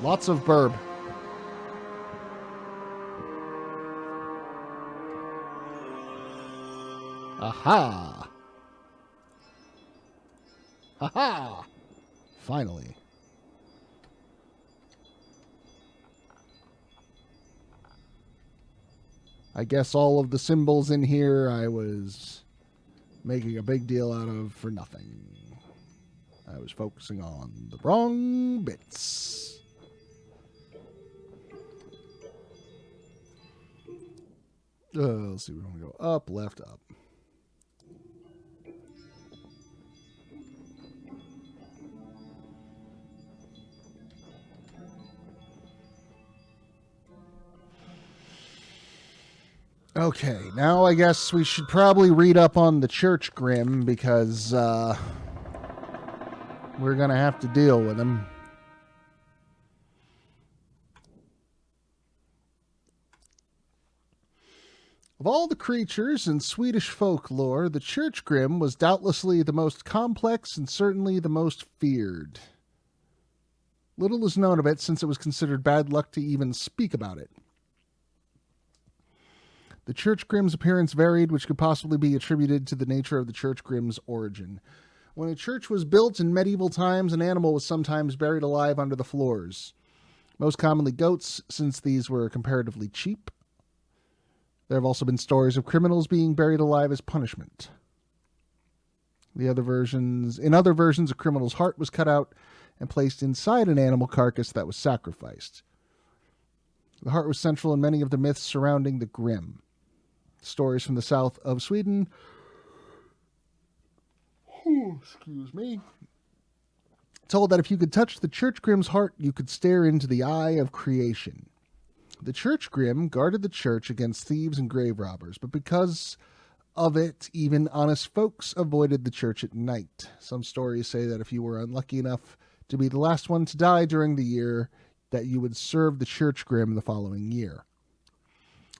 Lots of burb. Aha! Aha! Finally. I guess all of the symbols in here I was making a big deal out of for nothing. I was focusing on the wrong bits. Let's see, we want to go up, left, up. Okay, now I guess we should probably read up on the Church Grim because we're going to have to deal with him. Of all the creatures in Swedish folklore, the Church Grim was doubtlessly the most complex and certainly the most feared. Little is known of it since it was considered bad luck to even speak about it. The Church Grim's appearance varied, which could possibly be attributed to the nature of the Church Grim's origin. When a church was built in medieval times, an animal was sometimes buried alive under the floors. Most commonly goats, since these were comparatively cheap. There have also been stories of criminals being buried alive as punishment. In other versions, a criminal's heart was cut out and placed inside an animal carcass that was sacrificed. The heart was central in many of the myths surrounding the Grim. Stories from the south of Sweden, excuse me, told that if you could touch the Church Grim's heart, you could stare into the eye of creation. The Church Grim guarded the church against thieves and grave robbers, but because of it, even honest folks avoided the church at night. Some stories say that if you were unlucky enough to be the last one to die during the year, that you would serve the church grim the following year.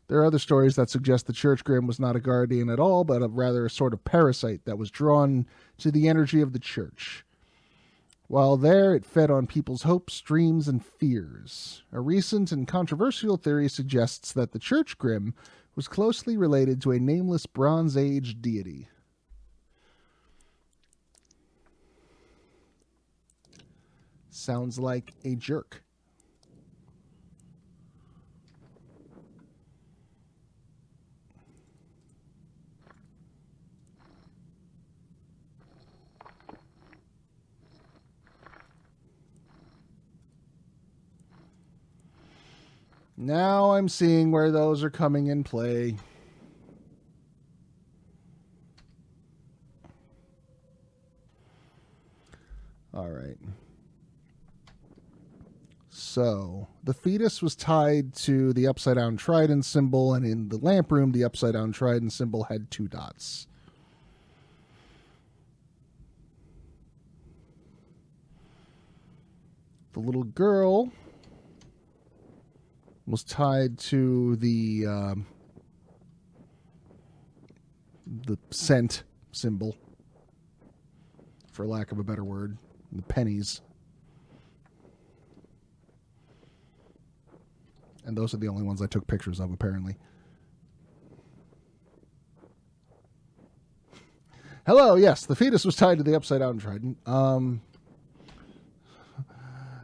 There are other stories that suggest the church grim was not a guardian at all, but rather a sort of parasite that was drawn to the energy of the church. While there, it fed on people's hopes, dreams, and fears. A recent and controversial theory suggests that the church grim was closely related to a nameless Bronze Age deity. Sounds like a jerk. Now I'm seeing where those are coming in play. All right. So, the fetus was tied to the upside-down trident symbol, and in the lamp room, the upside-down trident symbol had 2 dots. The little girl was tied to the cent symbol, for lack of a better word, the pennies. And those are the only ones I took pictures of, apparently. Hello, yes, the fetus was tied to the upside-down trident.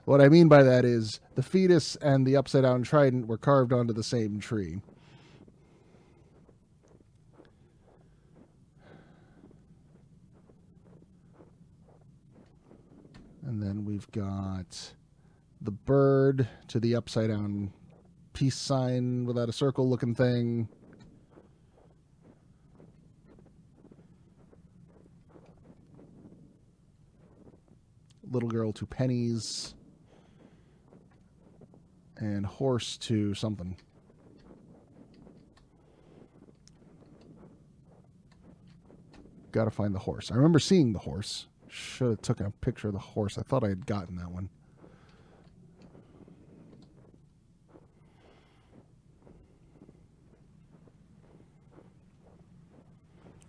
What I mean by that is the fetus and the upside-down trident were carved onto the same tree. And then we've got the bird to the upside-down peace sign without a circle looking thing. Little girl to pennies. And horse to something. Gotta find the horse. I remember seeing the horse. Should have taken a picture of the horse. I thought I had gotten that one.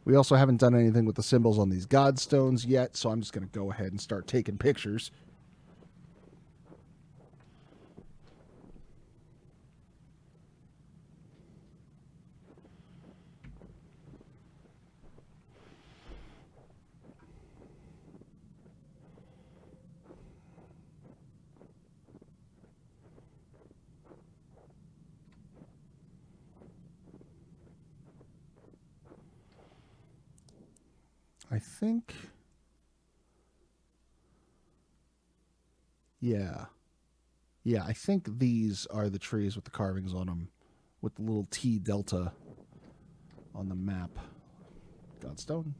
We also haven't done anything with the symbols on these godstones yet, so I'm just going to go ahead and start taking pictures. I think, yeah, I think these are the trees with the carvings on them, with the little T delta on the map. Godstone.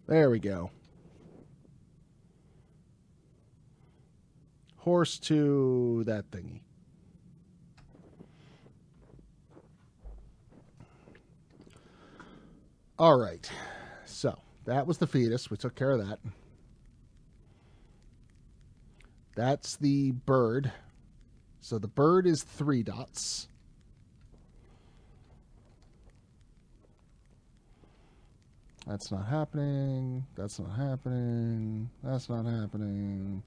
There we go. Horse to that thingy. All right. So, that was the fetus. We took care of that. That's the bird. So the bird is 3 dots. That's not happening. That's not happening. That's not happening.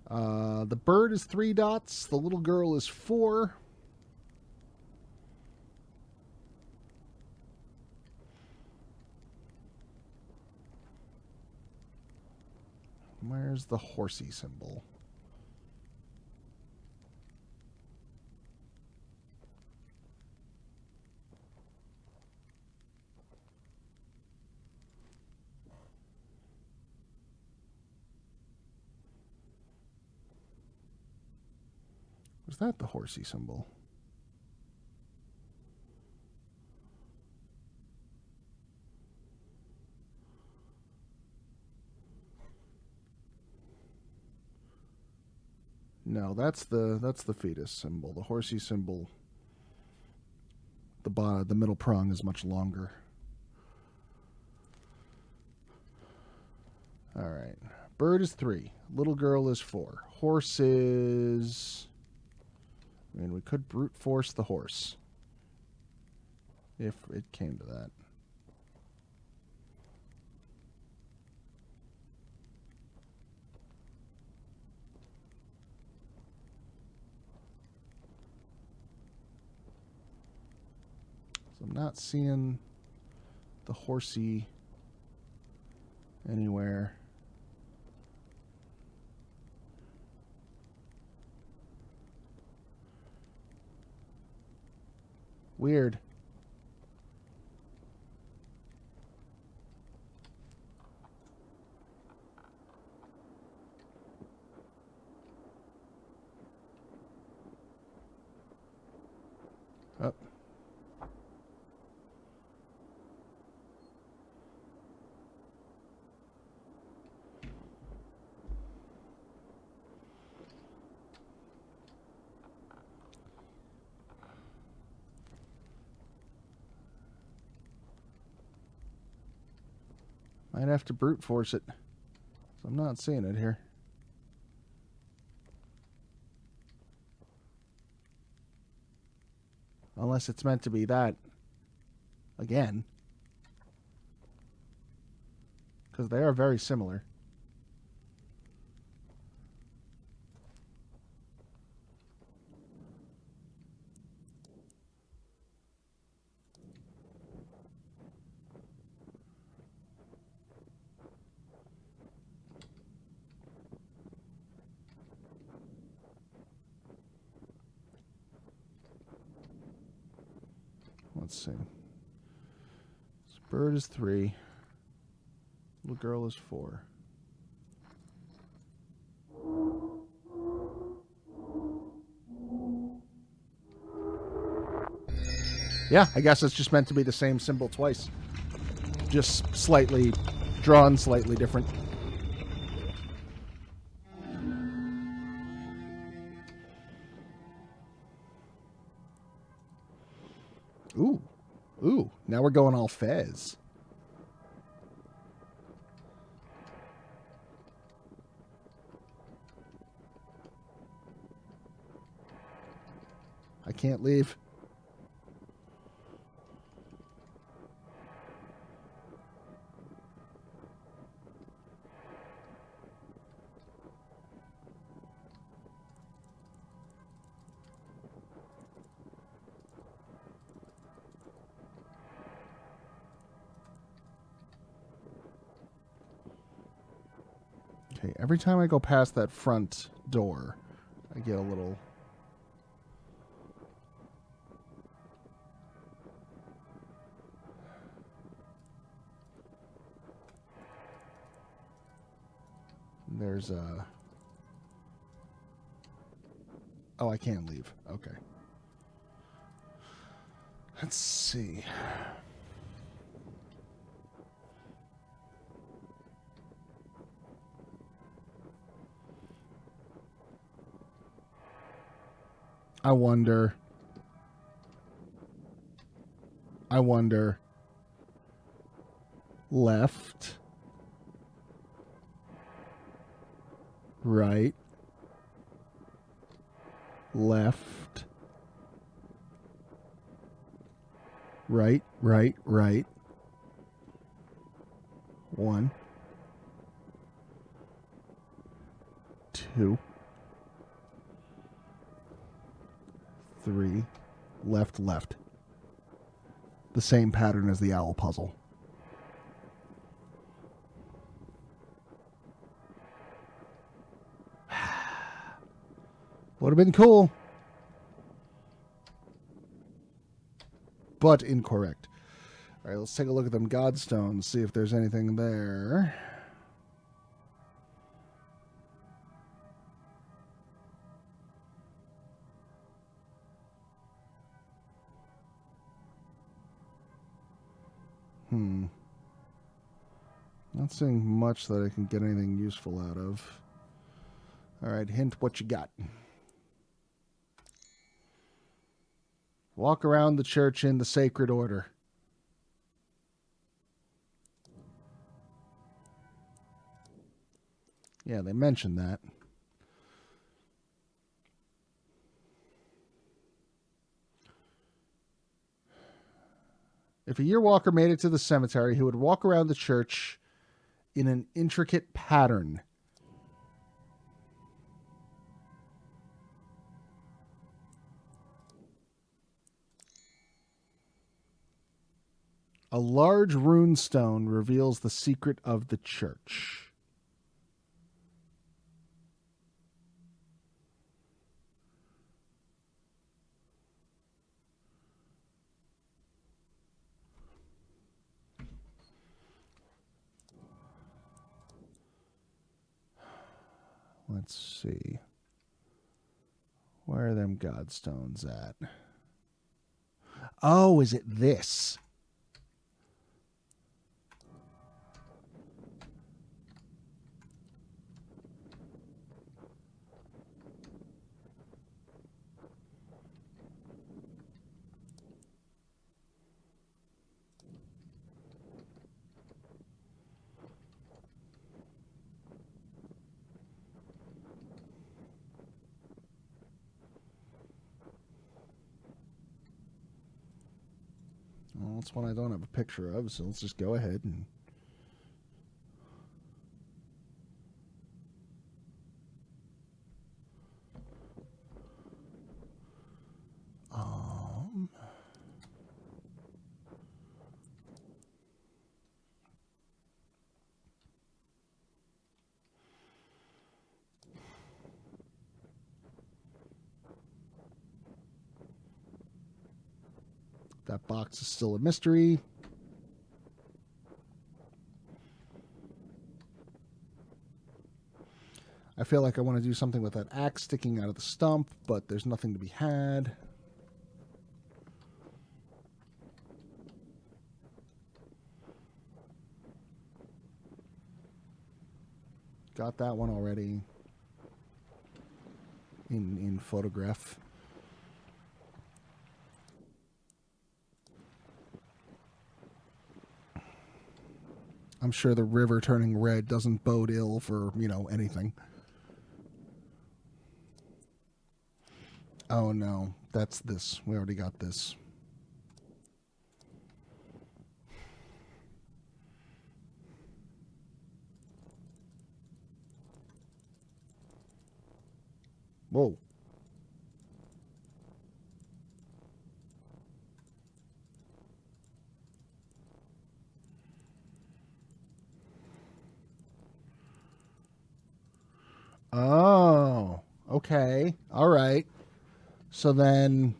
The bird is 3 dots. The little girl is 4. Where's the horsey symbol? is that the horsey symbol? No, that's the fetus symbol. The horsey symbol. The middle prong is much longer. All right. Bird is 3. Little girl is 4. Horse is... I mean, we could brute force the horse. If it came to that. So I'm not seeing the horsey anywhere. Weird. Oh. Might have to brute force it. I'm not seeing it here. Unless it's meant to be that again. Because they are very similar. Let's see. This bird is 3. Little girl is 4. Yeah, I guess it's just meant to be the same symbol twice. Just slightly drawn, slightly different. Ooh. Ooh. Now we're going all Fez. I can't leave. Okay, every time I go past that front door, I get a little... There's a... Oh, I can't leave. Okay. Let's see. I wonder. Left. Right. Left. Right. 1. 2. 3. Left. The same pattern as the owl puzzle. Would have been cool. But incorrect. All right, let's take a look at them Godstones, see if there's anything there. Not seeing much that I can get anything useful out of. Alright, hint what you got. Walk around the church in the sacred order. Yeah, they mentioned that. If a year walker made it to the cemetery, he would walk around the church in an intricate pattern. A large rune stone reveals the secret of the church. Let's see. Where are them godstones at? Oh, is it this? Well, that's one I don't have a picture of, so let's just go ahead and... That box is still a mystery. I feel like I want to do something with that axe sticking out of the stump, but there's nothing to be had. Got that one already in photograph. I'm sure the river turning red doesn't bode ill for, anything. Oh no, that's this. We already got this. Whoa. Oh, okay. All right. So then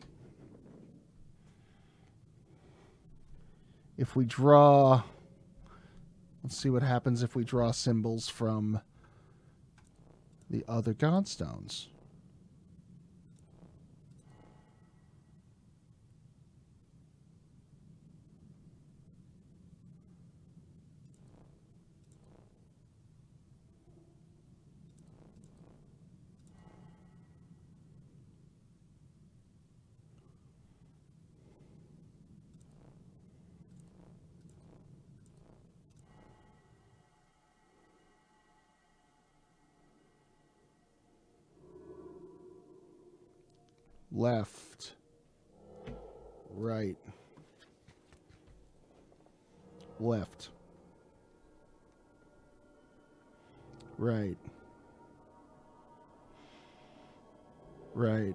if we draw, let's see what happens if we draw symbols from the other godstones. Left, right, left, right, right,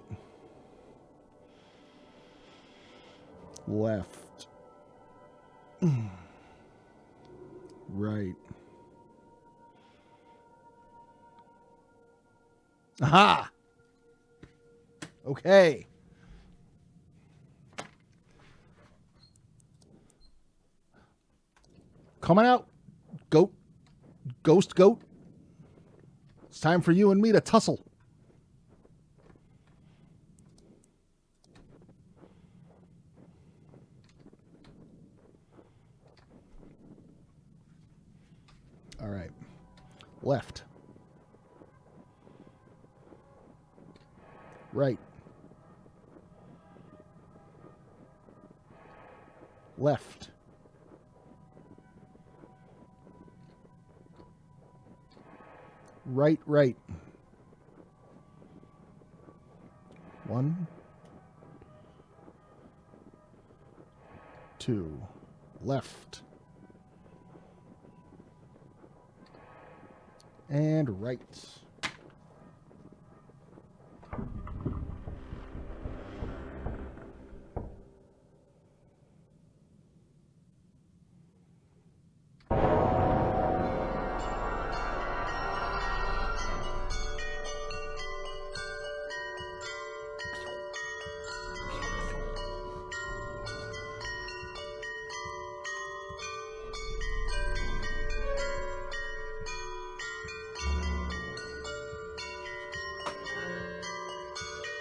left, right. Aha! Okay. Coming out, goat, ghost goat. It's time for you and me to tussle. All right. Left. Right. Left. Right, right. 1, 2. Left. And right.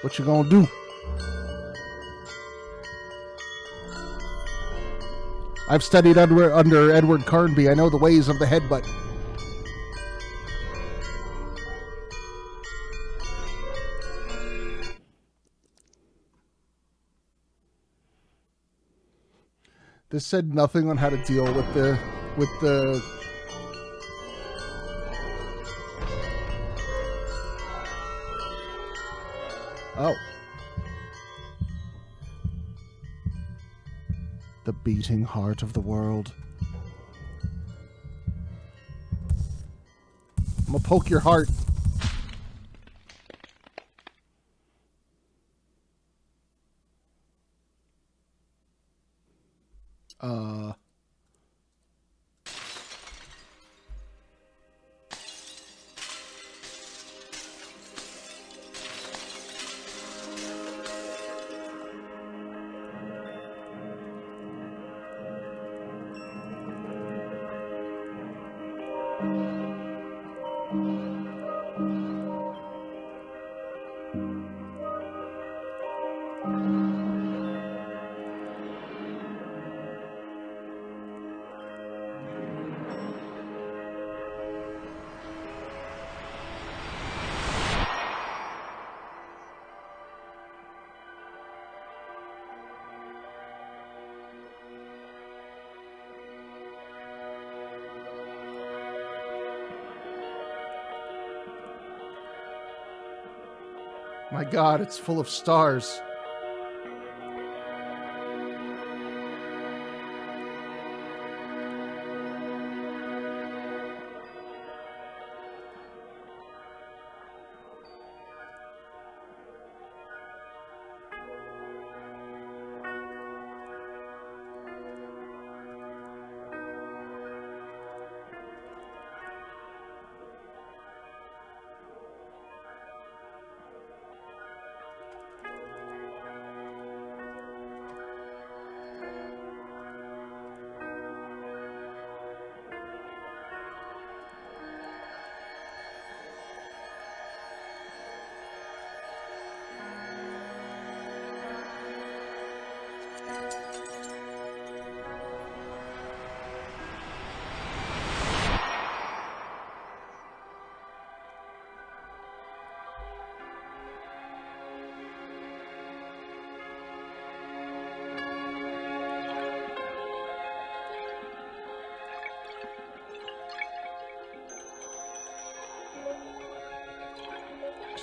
What you gonna do? I've studied under Edward Carnby. I know the ways of the headbutt. This said nothing on how to deal with the oh. The beating heart of the world. I'm gonna poke your heart. My God, it's full of stars.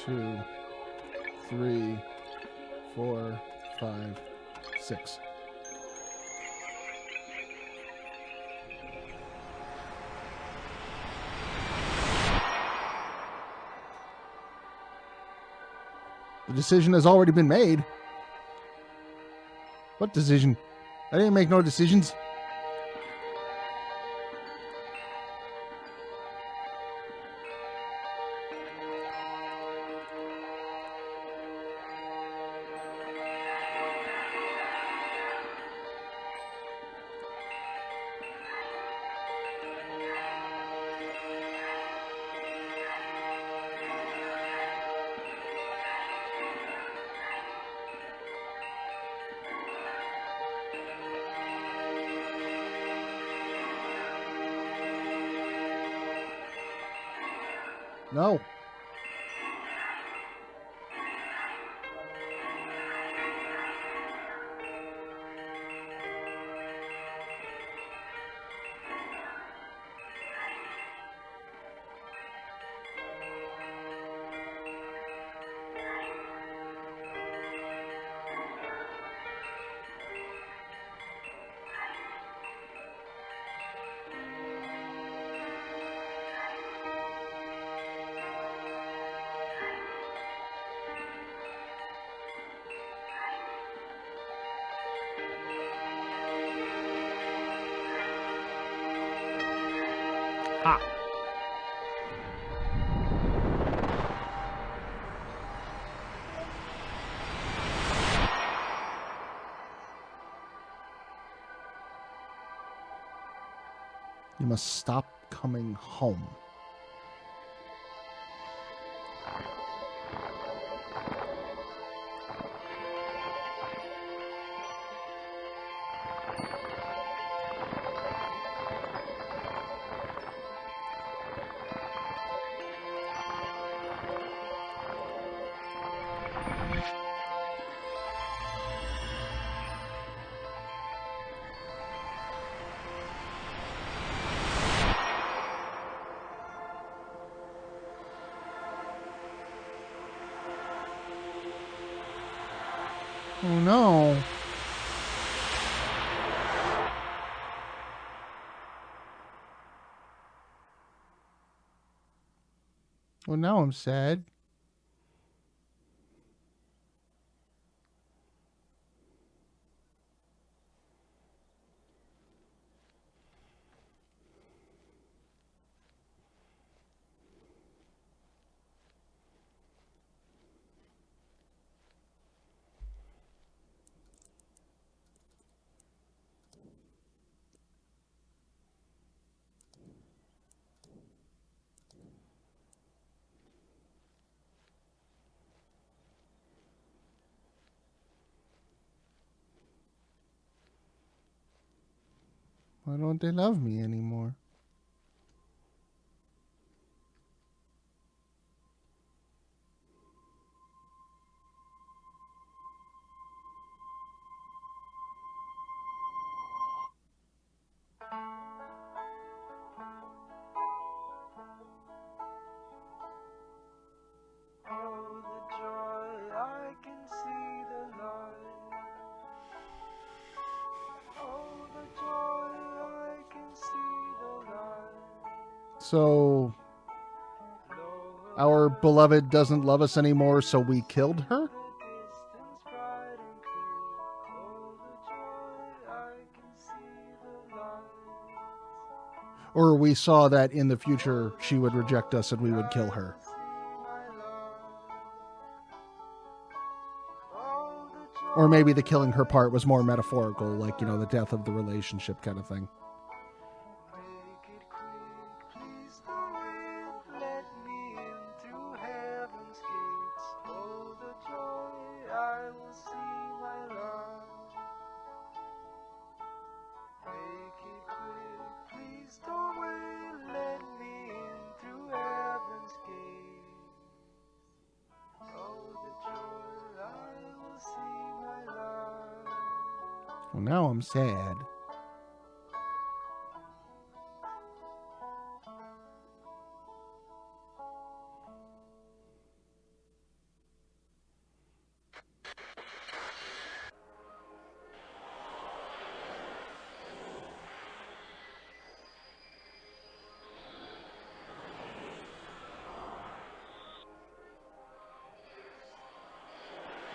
Two, 3, 4, 5, 6. The decision has already been made. What decision? I didn't make no decisions. No. Ha! You must stop coming home. Oh no. Well, now I'm sad. Why don't they love me anymore? So, our beloved doesn't love us anymore, so we killed her? Or we saw that in the future she would reject us and we would kill her? Or maybe the killing her part was more metaphorical, like, the death of the relationship kind of thing. Well, now I'm sad.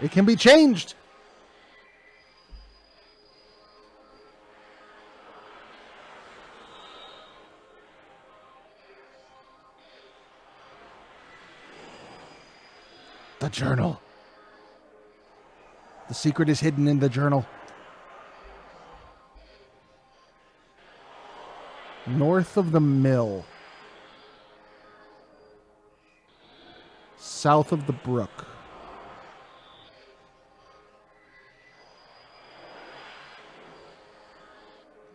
It can be changed. The journal. The secret is hidden in the journal. North of the mill. South of the brook.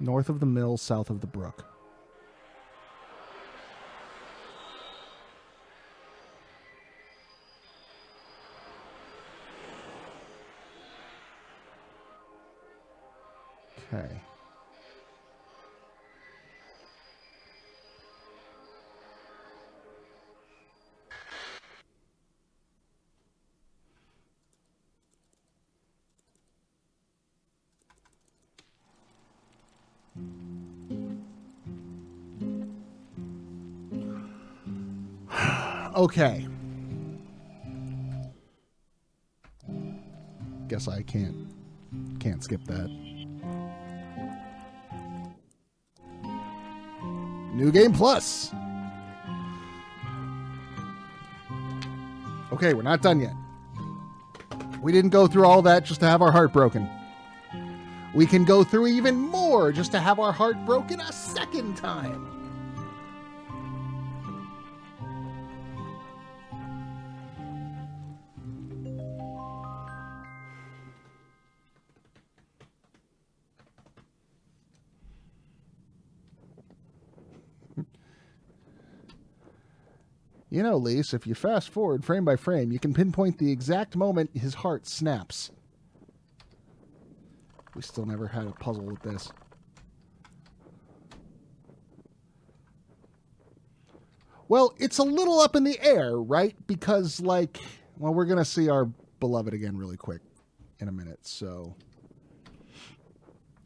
North of the mill, south of the brook. Okay. Okay. Guess I can't skip that. New Game Plus. Okay, we're not done yet. We didn't go through all that just to have our heart broken. We can go through even more just to have our heart broken a second time. You know, Lise, if you fast forward frame by frame, you can pinpoint the exact moment his heart snaps. We still never had a puzzle with this. Well, it's a little up in the air, right? Because, like, well, we're going to see our beloved again really quick in a minute, so...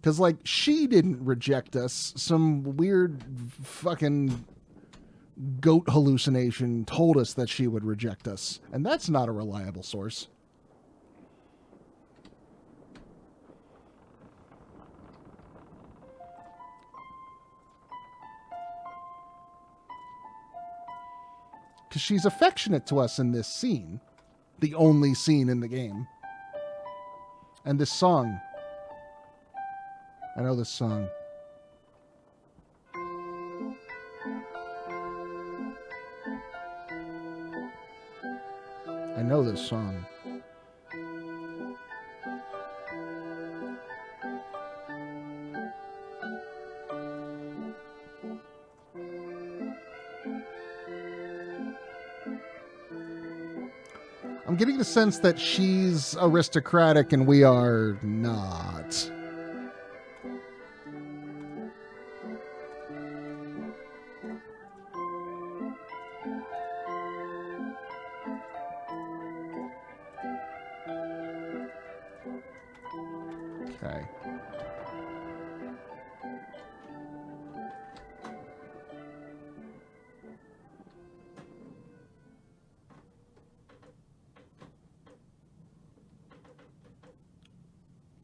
Because, like, she didn't reject us. Some weird fucking goat hallucination told us that she would reject us. And that's not a reliable source. Because she's affectionate to us in this scene. The only scene in the game. And this song. I know this song. I know this song. I'm getting the sense that she's aristocratic and we are not. Okay.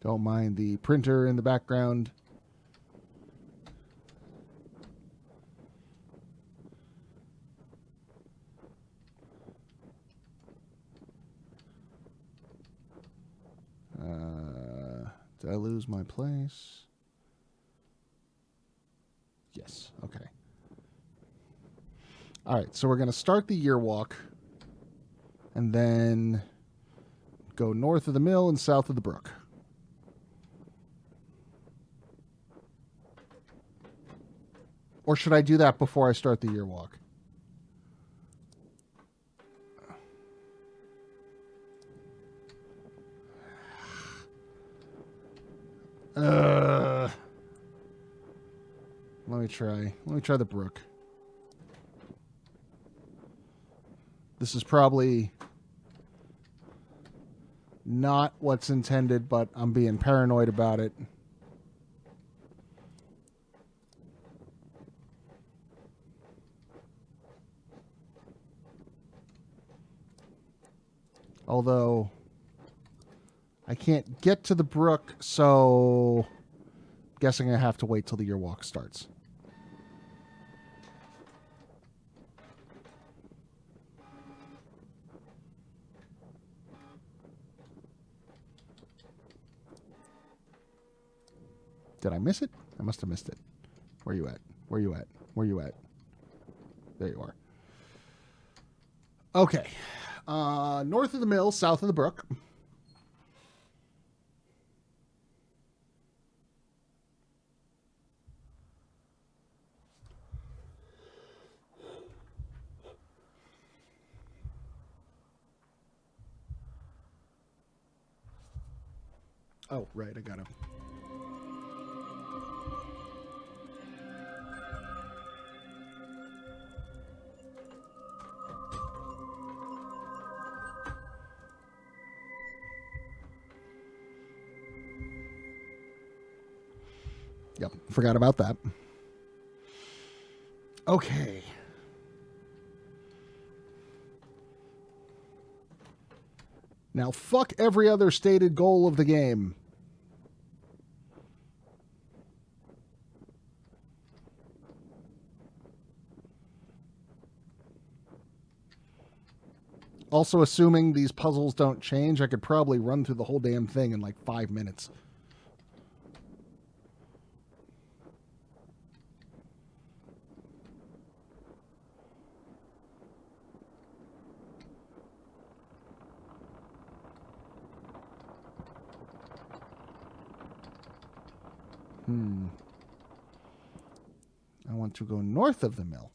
Don't mind the printer in the background. Did I lose my place? Yes. Okay. All right. So we're going to start the year walk and then go north of the mill and south of the brook. Or should I do that before I start the year walk? Let me try the brook. This is probably not what's intended, but I'm being paranoid about it. Although I can't get to the brook, so I'm guessing I have to wait till the year walk starts. Did I miss it? I must have missed it. Where you at? Where you at? Where you at? There you are. Okay. North of the mill, south of the brook. Oh, right. I got him. Yep, forgot about that. Okay. Now fuck every other stated goal of the game. Also, assuming these puzzles don't change, I could probably run through the whole damn thing in like 5 minutes. I want to go north of the mill.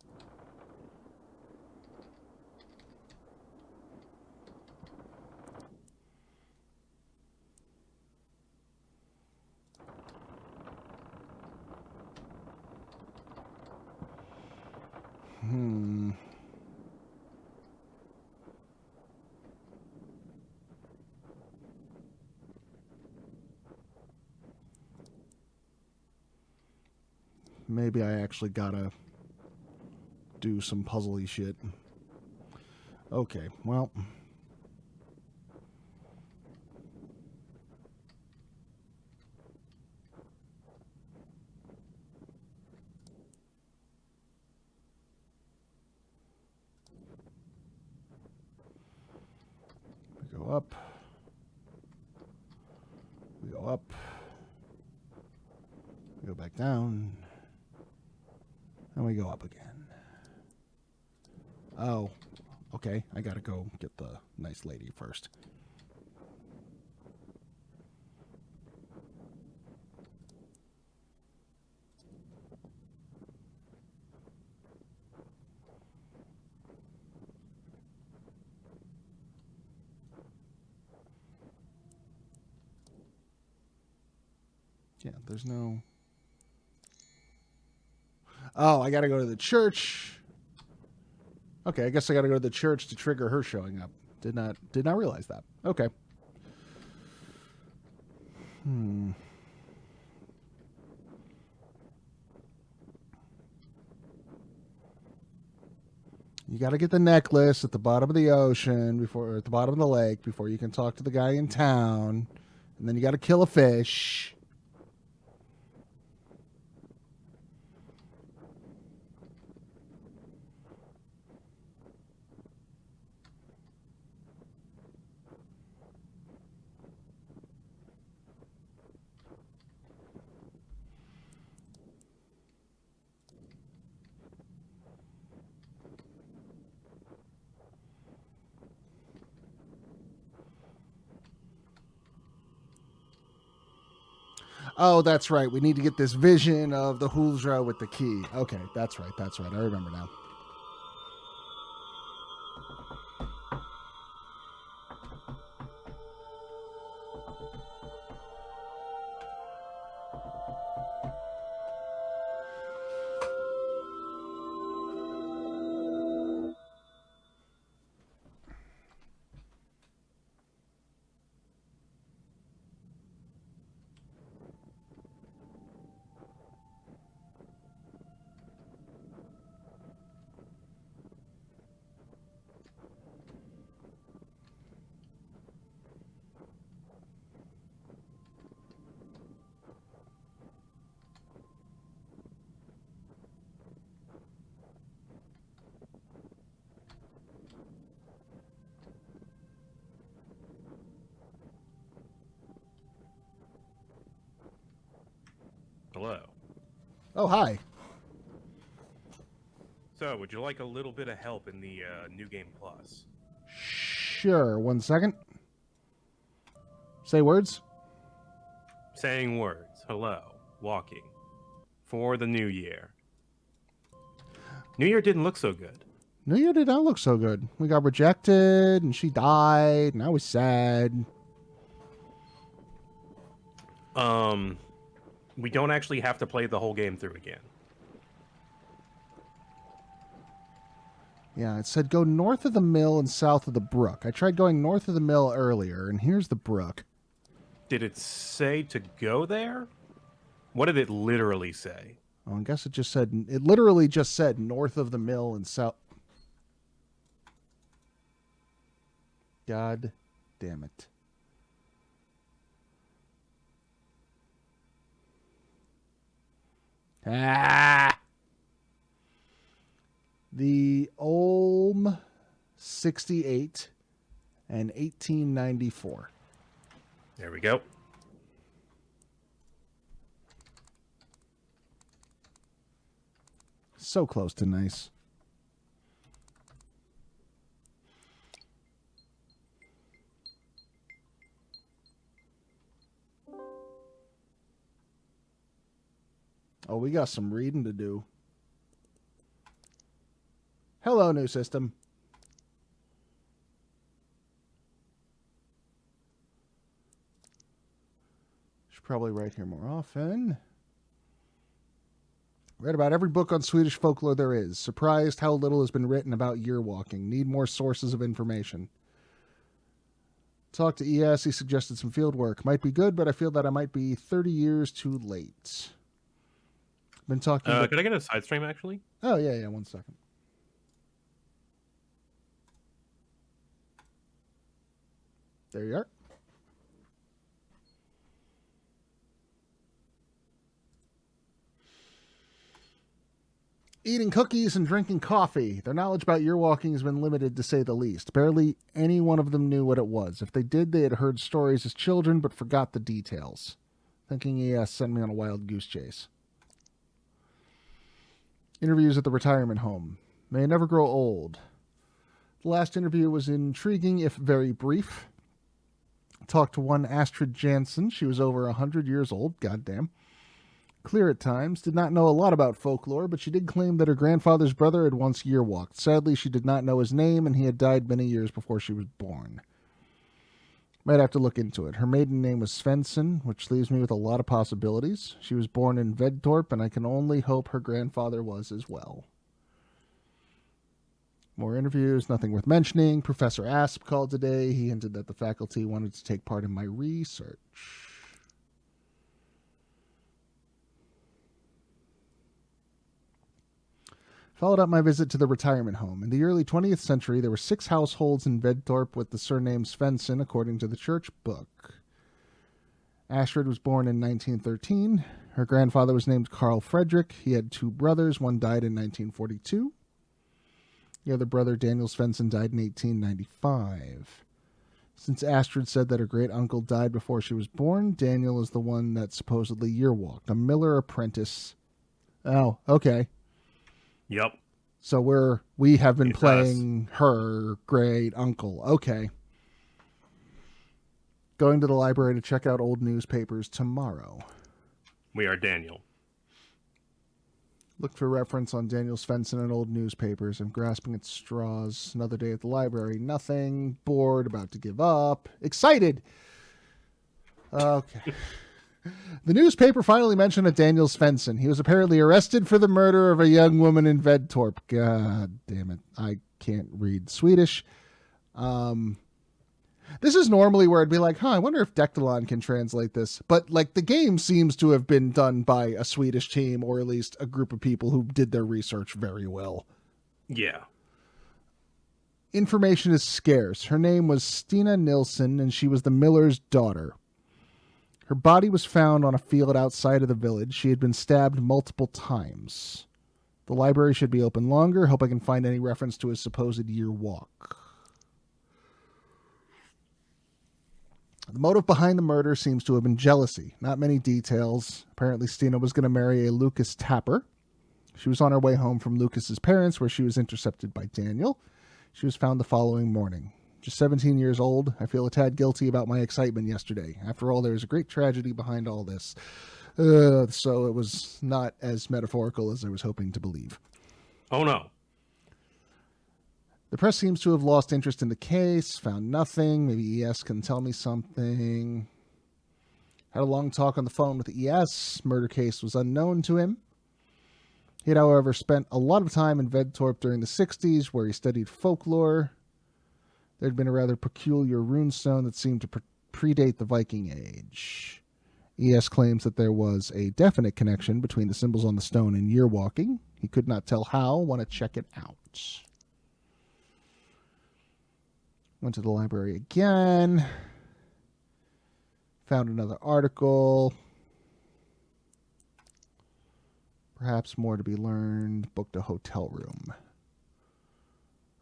Maybe I actually gotta do some puzzly shit. Okay, well. We go up. We go up. We go back down. And we go up again. Oh, okay. I gotta go get the nice lady first. Yeah, there's no... Oh, I gotta go to the church. Okay, I guess I gotta go to the church to trigger her showing up. Did not realize that. Okay. You gotta get the necklace at the bottom of the ocean before, at the bottom of the lake, before you can talk to the guy in town. And then you gotta kill a fish. Oh, that's right. We need to get this vision of the Hulzra with the key. Okay, that's right. That's right. I remember now. Hello. Oh, hi. So, would you like a little bit of help in the New Game Plus? Sure. 1 second. Say words. Saying words. Hello. Walking. For the new year. New Year didn't look so good. New Year did not look so good. We got rejected, and she died, and I was sad. We don't actually have to play the whole game through again. Yeah, it said go north of the mill and south of the brook. I tried going north of the mill earlier, and here's the brook. Did it say to go there? What did it literally say? Oh, I guess it literally just said north of the mill and south. God damn it. Ah! The Ulm 68 and 1894. There we go. So close to nice. Oh, we got some reading to do. Hello, new system. Should probably write here more often. Read about every book on Swedish folklore there is. Surprised how little has been written about year walking. Need more sources of information. Talked to ES. He suggested some field work. Might be good, but I feel that I might be 30 years too late. Been talking. Could I get a side stream actually? Oh yeah. 1 second. There you are. Eating cookies and drinking coffee. Their knowledge about year walking has been limited, to say the least. Barely any one of them knew what it was. If they did, they had heard stories as children, but forgot the details. Thinking ES sent me on a wild goose chase. Interviews at the retirement home. May never grow old. The last interview was intriguing, if very brief. Talked to one Astrid Jansen. She was over 100 years old. Goddamn. Clear at times. Did not know a lot about folklore, but she did claim that her grandfather's brother had once year walked. Sadly, she did not know his name, and he had died many years before she was born. Might have to look into it. Her maiden name was Svensson, which leaves me with a lot of possibilities. She was born in Vedtorp, and I can only hope her grandfather was as well. More interviews, nothing worth mentioning. Professor Asp called today. He hinted that the faculty wanted to take part in my research. Followed up my visit to the retirement home. In the early 20th century, there were 6 households in Vedtorp with the surname Svensson, according to the church book. Astrid was born in 1913. Her grandfather was named Carl Frederick. He had 2 brothers. One died in 1942. The other brother, Daniel Svensson, died in 1895. Since Astrid said that her great-uncle died before she was born, Daniel is the one that supposedly year-walked, a miller apprentice. Oh, okay. Yep. So we have been playing her great-uncle. Okay. Going to the library to check out old newspapers tomorrow. We are Daniel. Look for reference on Daniel Svensson in old newspapers. I'm grasping at straws. Another day at the library. Nothing. Bored. About to give up. Excited. Okay. The newspaper finally mentioned a Daniel Svensson. He was apparently arrested for the murder of a young woman in Vedtorp. God damn it. I can't read Swedish. This is normally where I'd be like, I wonder if Dectalon can translate this. But, the game seems to have been done by a Swedish team, or at least a group of people who did their research very well. Yeah. Information is scarce. Her name was Stina Nilsson, and she was the miller's daughter. Her body was found on a field outside of the village. She had been stabbed multiple times. The library should be open longer. Hope I can find any reference to his supposed year walk. The motive behind the murder seems to have been jealousy. Not many details. Apparently, Stina was going to marry a Lucas Tapper. She was on her way home from Lucas's parents, where she was intercepted by Daniel. She was found the following morning. Just 17 years old, I feel a tad guilty about my excitement yesterday. After all, there is a great tragedy behind all this. So it was not as metaphorical as I was hoping to believe. Oh, no. The press seems to have lost interest in the case, found nothing. Maybe ES can tell me something. Had a long talk on the phone with ES. Murder case was unknown to him. He had, however, spent a lot of time in Vedtorp during the 60s, where he studied folklore. There had been a rather peculiar runestone that seemed to predate the Viking Age. ES claims that there was a definite connection between the symbols on the stone and year walking. He could not tell how. Want to check it out. Went to the library again. Found another article. Perhaps more to be learned. Booked a hotel room.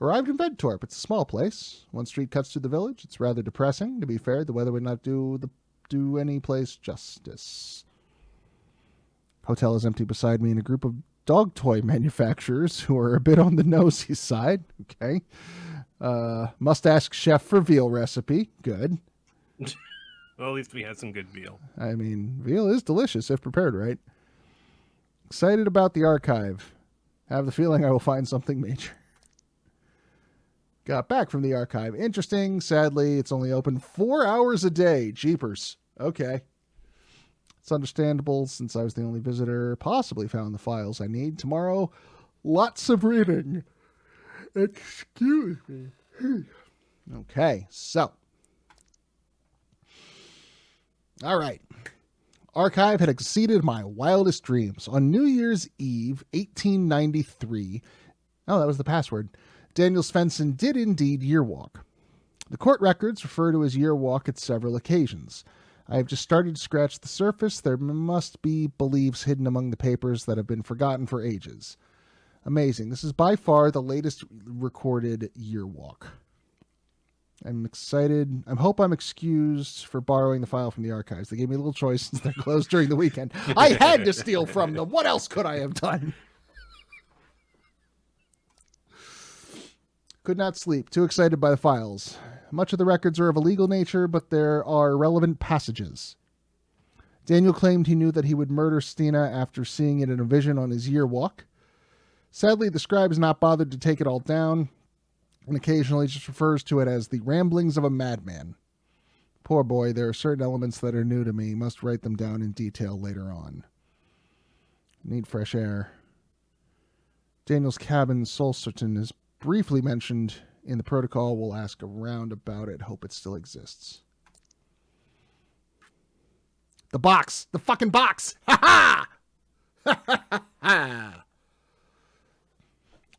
Arrived in Vedtorp. It's a small place. One street cuts through the village. It's rather depressing. To be fair, the weather would not do any place justice. Hotel is empty beside me and a group of dog toy manufacturers who are a bit on the nosy side. Okay. Must ask chef for veal recipe. Good. Well, at least we had some good veal. I mean, veal is delicious if prepared right. Excited about the archive. Have the feeling I will find something major. Got back from the archive. Interesting. Sadly, it's only open 4 hours a day. Jeepers. Okay. It's understandable since I was the only visitor. Possibly found the files I need. Tomorrow, lots of reading. Excuse me. Okay, so. All right. Archive had exceeded my wildest dreams. On New Year's Eve, 1893. Oh, that was the password. Daniel Svensson did indeed year walk. The court records refer to his year walk at several occasions. I have just started to scratch the surface. There must be beliefs hidden among the papers that have been forgotten for ages. Amazing. This is by far the latest recorded year walk. I'm excited. I hope I'm excused for borrowing the file from the archives. They gave me a little choice since they're closed during the weekend. I had to steal from them. What else could I have done? Could not sleep. Too excited by the files. Much of the records are of a legal nature, but there are relevant passages. Daniel claimed he knew that he would murder Stina after seeing it in a vision on his year walk. Sadly, the scribe is not bothered to take it all down, and occasionally just refers to it as the ramblings of a madman. Poor boy, there are certain elements that are new to me. Must write them down in detail later on. Need fresh air. Daniel's cabin, Solcerton, is briefly mentioned in the protocol. We'll ask around about it. Hope it still exists. The box! The fucking box! Ha ha! Ha ha ha!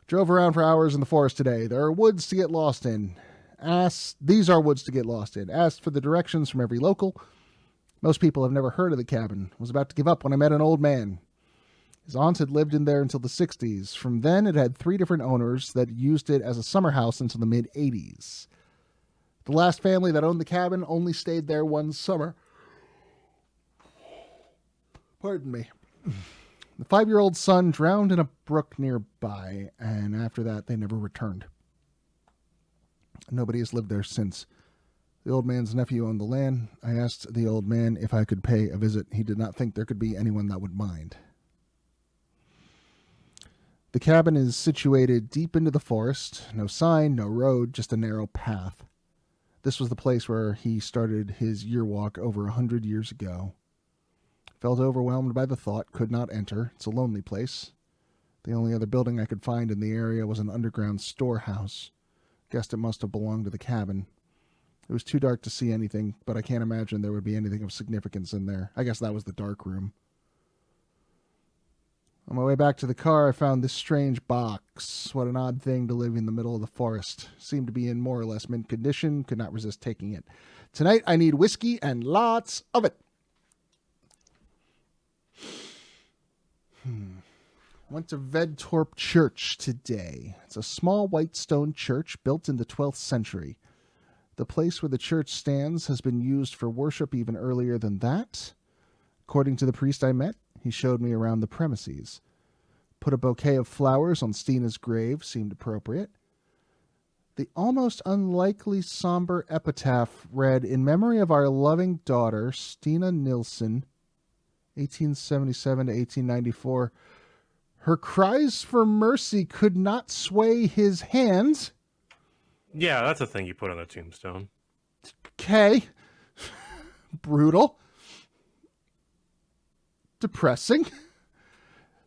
Drove around for hours in the forest today. There are woods to get lost in. These are woods to get lost in. Asked for the directions from every local. Most people have never heard of the cabin. Was about to give up when I met an old man. His aunt had lived in there until the 60s. From then, it had 3 different owners that used it as a summer house until the mid-80s. The last family that owned the cabin only stayed there one summer. Pardon me. The 5-year-old son drowned in a brook nearby, and after that, they never returned. Nobody has lived there since. The old man's nephew owned the land. I asked the old man if I could pay a visit. He did not think there could be anyone that would mind. The cabin is situated deep into the forest. No sign, no road, just a narrow path. This was the place where he started his year walk over 100 years ago. Felt overwhelmed by the thought, could not enter. It's a lonely place. The only other building I could find in the area was an underground storehouse. Guessed it must have belonged to the cabin. It was too dark to see anything, but I can't imagine there would be anything of significance in there. I guess that was the dark room. On my way back to the car, I found this strange box. What an odd thing to live in the middle of the forest. Seemed to be in more or less mint condition. Could not resist taking it. Tonight, I need whiskey and lots of it. Went to Vedtorp Church today. It's a small white stone church built in the 12th century. The place where the church stands has been used for worship even earlier than that. According to the priest I met, he showed me around the premises. Put a bouquet of flowers on Stina's grave, seemed appropriate. The almost unlikely somber epitaph read, "In memory of our loving daughter, Stina Nilsson, 1877 to 1894. Her cries for mercy could not sway his hands." Yeah, that's a thing you put on a tombstone. Okay. Brutal. Depressing.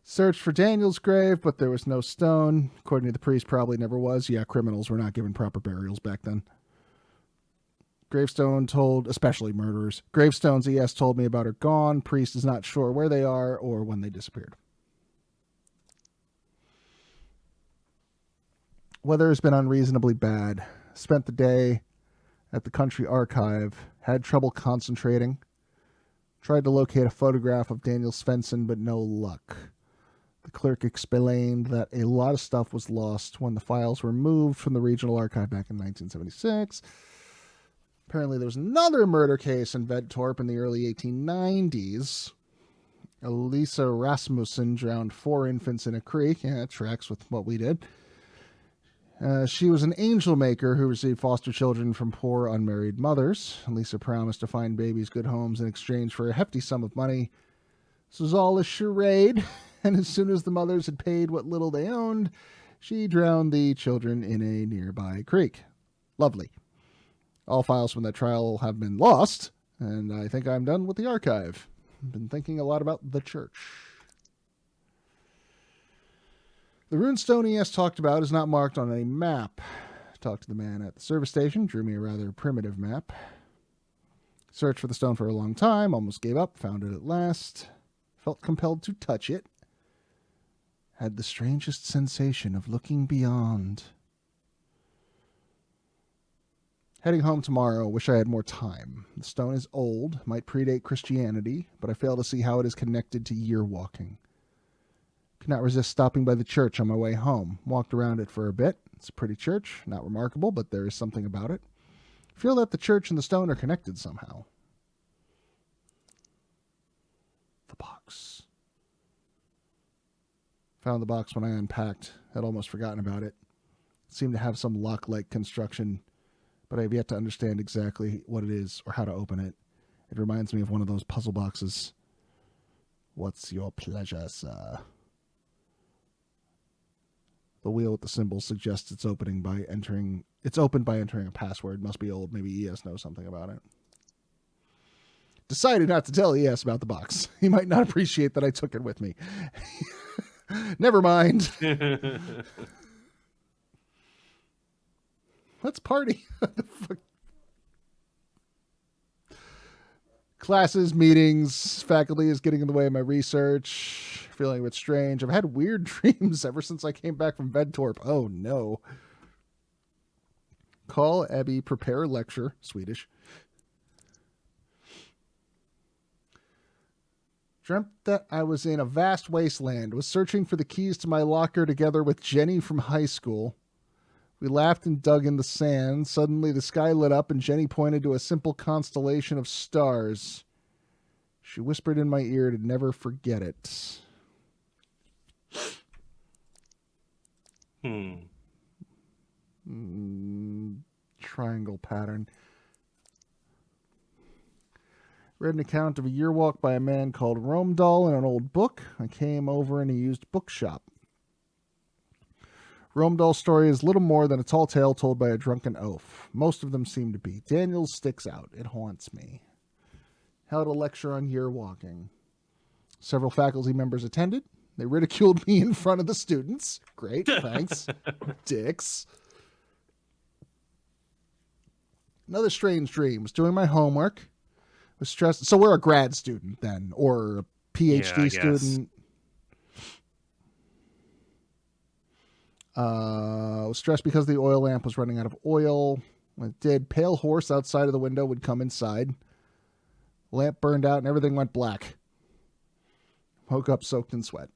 Searched for Daniel's grave, but there was no stone. According to the priest, probably never was. Yeah, criminals were not given proper burials back then. Especially murderers. Gravestones ES told me about are gone. Priest is not sure where they are or when they disappeared. Weather has been unreasonably bad. Spent the day at the country archive. Had trouble concentrating. Tried to locate a photograph of Daniel Svensson, but no luck. The clerk explained that a lot of stuff was lost when the files were moved from the regional archive back in 1976. Apparently there was another murder case in Vedtorp in the early 1890s. Elisa Rasmussen drowned 4 infants in a creek. Yeah, that tracks with what we did. She was an angel maker who received foster children from poor unmarried mothers. Lisa promised to find babies good homes in exchange for a hefty sum of money. This was all a charade, and as soon as the mothers had paid what little they owned, she drowned the children in a nearby creek. Lovely. All files from that trial have been lost, and I think I'm done with the archive. I've been thinking a lot about the church. The runestone ES talked about is not marked on any map. Talked to the man at the service station, drew me a rather primitive map. Searched for the stone for a long time, almost gave up, found it at last. Felt compelled to touch it. Had the strangest sensation of looking beyond. Heading home tomorrow, wish I had more time. The stone is old, might predate Christianity, but I fail to see how it is connected to year walking. Could not resist stopping by the church on my way home. Walked around it for a bit. It's a pretty church. Not remarkable, but there is something about it. Feel that the church and the stone are connected somehow. The box. Found the box when I unpacked. Had almost forgotten about it. It seemed to have some lock-like construction, but I have yet to understand exactly what it is or how to open it. It reminds me of one of those puzzle boxes. What's your pleasure, sir? The wheel with the symbol suggests it's opened by entering a password. Must be old. Maybe ES knows something about it. Decided not to tell ES about the box. He might not appreciate that I took it with me. Never mind. Let's party. What the fuck? Classes, meetings, faculty is getting in the way of my research. Feeling a bit strange. I've had weird dreams ever since I came back from Vedtorp. Oh no. Call Abby, prepare lecture. Swedish. Dreamt that I was in a vast wasteland. Was searching for the keys to my locker together with Jenny from high school. We laughed and dug in the sand. Suddenly the sky lit up and Jenny pointed to a simple constellation of stars. She whispered in my ear to never forget it. Triangle pattern. Read an account of a year walk by a man called Romedahl in an old book. I came over in a used bookshop. Romedahl's story is little more than a tall tale told by a drunken oaf. Most of them seem to be. Daniel's sticks out. It haunts me. Held a lecture on year walking. Several faculty members attended. They ridiculed me in front of the students. Great, thanks. Dicks. Another strange dream. Was doing my homework. Was stressed. So we're a grad student then, or a PhD student. Was stressed because the oil lamp was running out of oil. When it did, pale horse outside of the window would come inside. Lamp burned out and everything went black. Woke up soaked in sweat.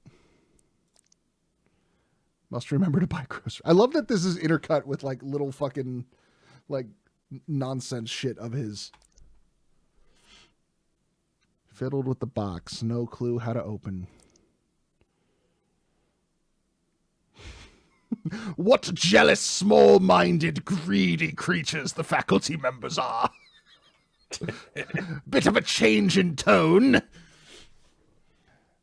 Must remember to buy groceries. I love that this is intercut with like little fucking like nonsense shit of his. Fiddled with the box. No clue how to open. What jealous, small-minded, greedy creatures the faculty members are. Bit of a change in tone.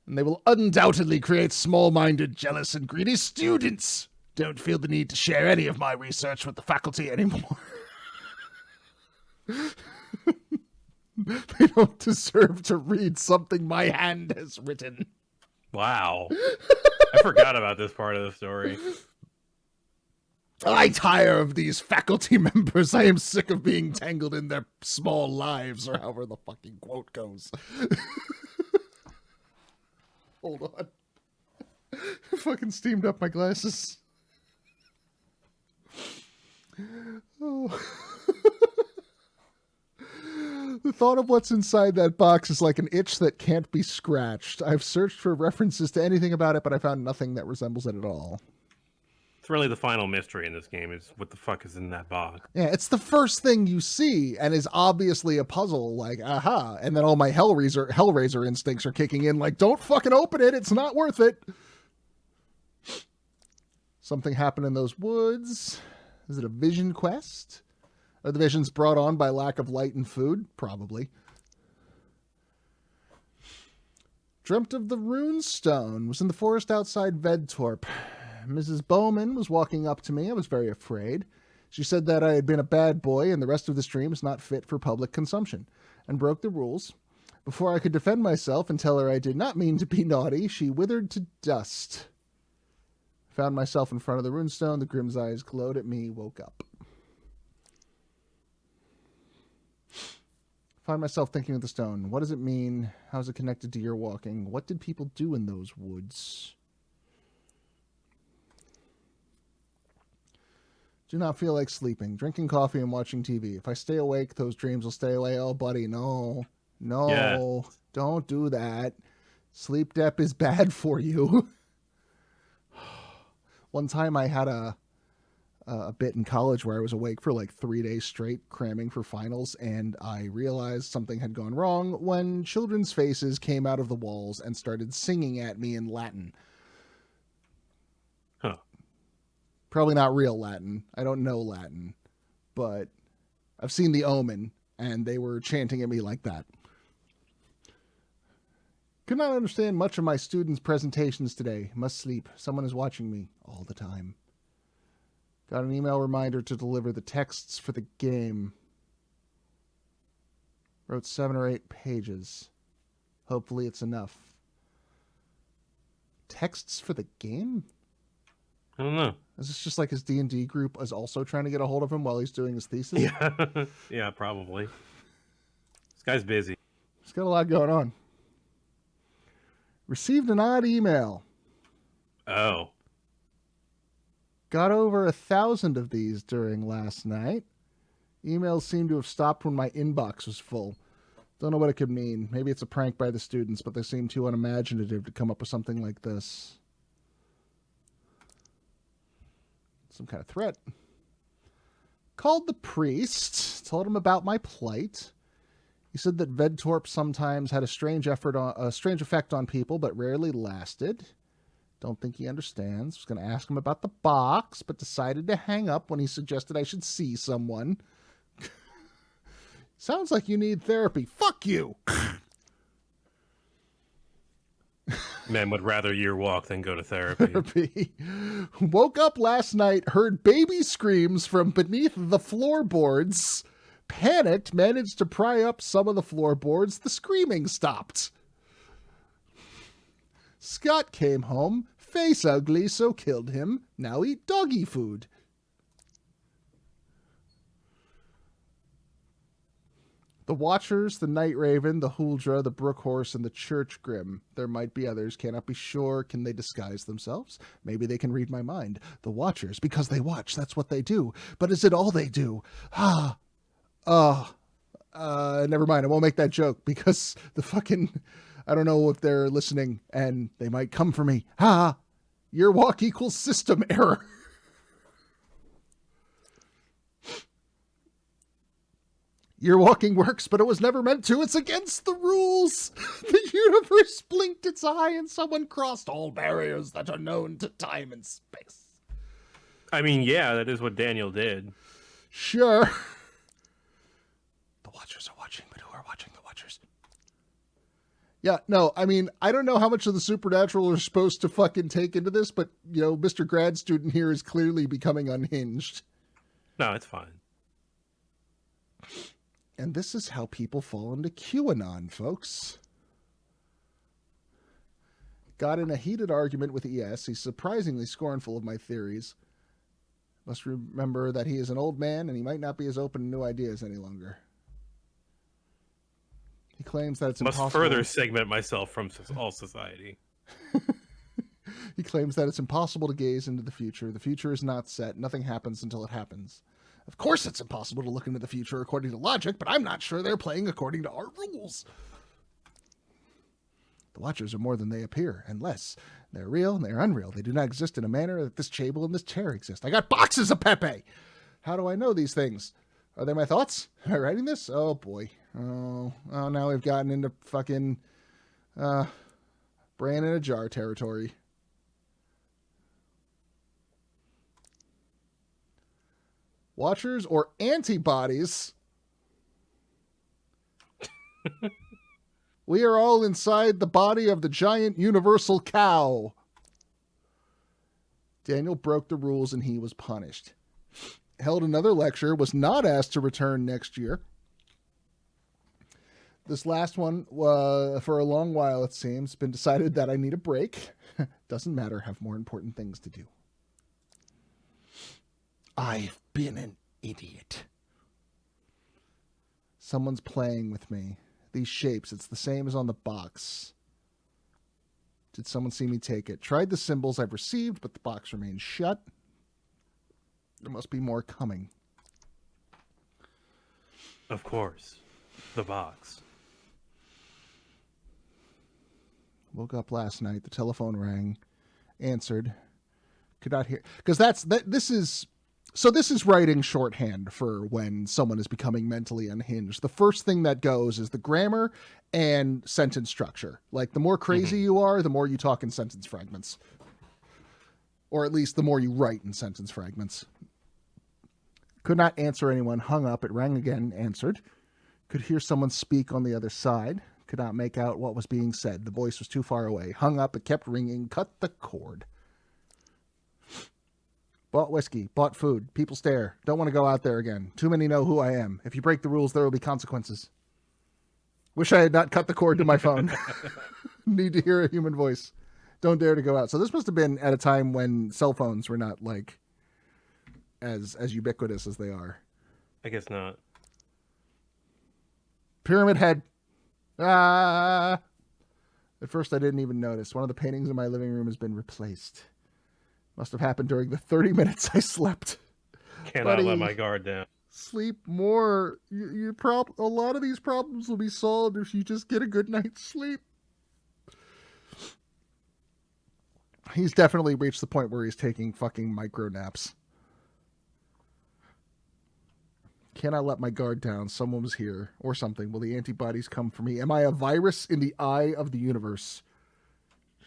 And they will undoubtedly create small-minded, jealous, and greedy students. Don't feel the need to share any of my research with the faculty anymore. They don't deserve to read something my hand has written. Wow. I forgot about this part of the story. I tire of these faculty members. I am sick of being tangled in their small lives, or however the fucking quote goes. Hold on. I fucking steamed up my glasses. Oh. The thought of what's inside that box is like an itch that can't be scratched. I've searched for references to anything about it, but I found nothing that resembles it at all. It's really the final mystery in this game is what the fuck is in that box. Yeah, it's the first thing you see and is obviously a puzzle, like, aha. And then all my Hellraiser instincts are kicking in, like, don't fucking open it, it's not worth it. Something happened in those woods. Is it a vision quest? Are the visions brought on by lack of light and food? Probably. Dreamt of the rune stone. Was in the forest outside Vedtorp. Mrs. Bowman was walking up to me. I was very afraid. She said that I had been a bad boy and the rest of the stream is not fit for public consumption, and broke the rules. Before I could defend myself and tell her I did not mean to be naughty, she withered to dust. Found myself in front of the runestone. The Grimm's eyes glowed at me. Woke up. Find myself thinking of the stone. What does it mean? How is it connected to your walking? What did people do in those woods? Do not feel like sleeping. Drinking coffee and watching TV. If I stay awake, those dreams will stay away. Oh, buddy, no. No. Yeah. Don't do that. Sleep dep is bad for you. One time I had a bit in college where I was awake for like 3 days straight cramming for finals, and I realized something had gone wrong when children's faces came out of the walls and started singing at me in Latin. Huh. Probably not real Latin. I don't know Latin, but I've seen The Omen, and they were chanting at me like that. Could not understand much of my students' presentations today. Must sleep. Someone is watching me all the time. Got an email reminder to deliver the texts for the game. Wrote 7 or 8 pages. Hopefully it's enough. Texts for the game? I don't know. Is this just like his D&D group is also trying to get a hold of him while he's doing his thesis? Yeah, yeah, probably. This guy's busy. He's got a lot going on. Received an odd email. Oh. Got over 1,000 of these during last night. Emails seem to have stopped when my inbox was full. Don't know what it could mean. Maybe it's a prank by the students, but they seem too unimaginative to come up with something like this. Some kind of threat. Called the priest. Told him about my plight. He said that Vedtorp sometimes had a strange effect on people, but rarely lasted. Don't think he understands. Was going to ask him about the box, but decided to hang up when he suggested I should see someone. Sounds like you need therapy. Fuck you! Men would rather year walk than go to therapy. Woke up last night, heard baby screams from beneath the floorboards. Panicked, managed to pry up some of the floorboards. The screaming stopped. Scott came home, face ugly, so killed him. Now eat doggy food. The Watchers, the Night Raven, the Huldra, the Brook Horse, and the Church Grim. There might be others, cannot be sure. Can they disguise themselves? Maybe they can read my mind. The Watchers, because they watch, that's what they do. But is it all they do? Never mind, I won't make that joke, because the fucking... I don't know if they're listening, and they might come for me. Your walk equals system error. Your walking works, but it was never meant to. It's against the rules. The universe blinked its eye, and someone crossed all barriers that are known to time and space. I mean, yeah, that is what Daniel did. Sure. The Watchers are watching, but who are watching the Watchers? Yeah, no, I mean, I don't know how much of the supernatural are supposed to fucking take into this, but, you know, Mr. Grad Student here is clearly becoming unhinged. No, it's fine. And this is how people fall into QAnon, folks. Got in a heated argument with ES. He's surprisingly scornful of my theories. Must remember that he is an old man and he might not be as open to new ideas any longer. He claims that it's Must impossible. further segment myself from all society. He claims that it's impossible to gaze into the future. The future is not set. Nothing happens until it happens. Of course it's impossible to look into the future according to logic, but I'm not sure they're playing according to our rules. The Watchers are more than they appear, and less. They're real and they're unreal. They do not exist in a manner that this table and this chair exist. I got boxes of Pepe! How do I know these things? Are they my thoughts? Am I writing this? Oh, boy. Oh, now we've gotten into fucking brain in a jar territory. Watchers or antibodies? We are all inside the body of the giant universal cow. Daniel broke the rules and he was punished. Held another lecture, was not asked to return next year. This last one, for a long while it seems, been decided that I need a break. Doesn't matter, have more important things to do. I've been an idiot. Someone's playing with me. These shapes, it's the same as on the box. Did someone see me take it? Tried the symbols I've received, but the box remains shut. There must be more coming. Of course. The box. Woke up last night. The telephone rang. Answered. Could not hear. Because this is writing shorthand for when someone is becoming mentally unhinged. The first thing that goes is the grammar and sentence structure. Like, the more crazy you are, the more you talk in sentence fragments. Or at least the more you write in sentence fragments. Could not answer anyone. Hung up. It rang again. Answered. Could hear someone speak on the other side. Could not make out what was being said. The voice was too far away. Hung up. It kept ringing. Cut the cord. Bought whiskey. Bought food. People stare. Don't want to go out there again. Too many know who I am. If you break the rules, there will be consequences. Wish I had not cut the cord to my phone. Need to hear a human voice. Don't dare to go out. So this must have been at a time when cell phones were not like as ubiquitous as they are. I guess not. Pyramid head. Ah. At first I didn't even notice. One of the paintings in my living room has been replaced. Must have happened during the 30 minutes I slept. Cannot let my guard down. Sleep more. A lot of these problems will be solved if you just get a good night's sleep. He's definitely reached the point where he's taking fucking micro naps. Cannot let my guard down. Someone was here or something. Will the antibodies come for me? Am I a virus in the eye of the universe?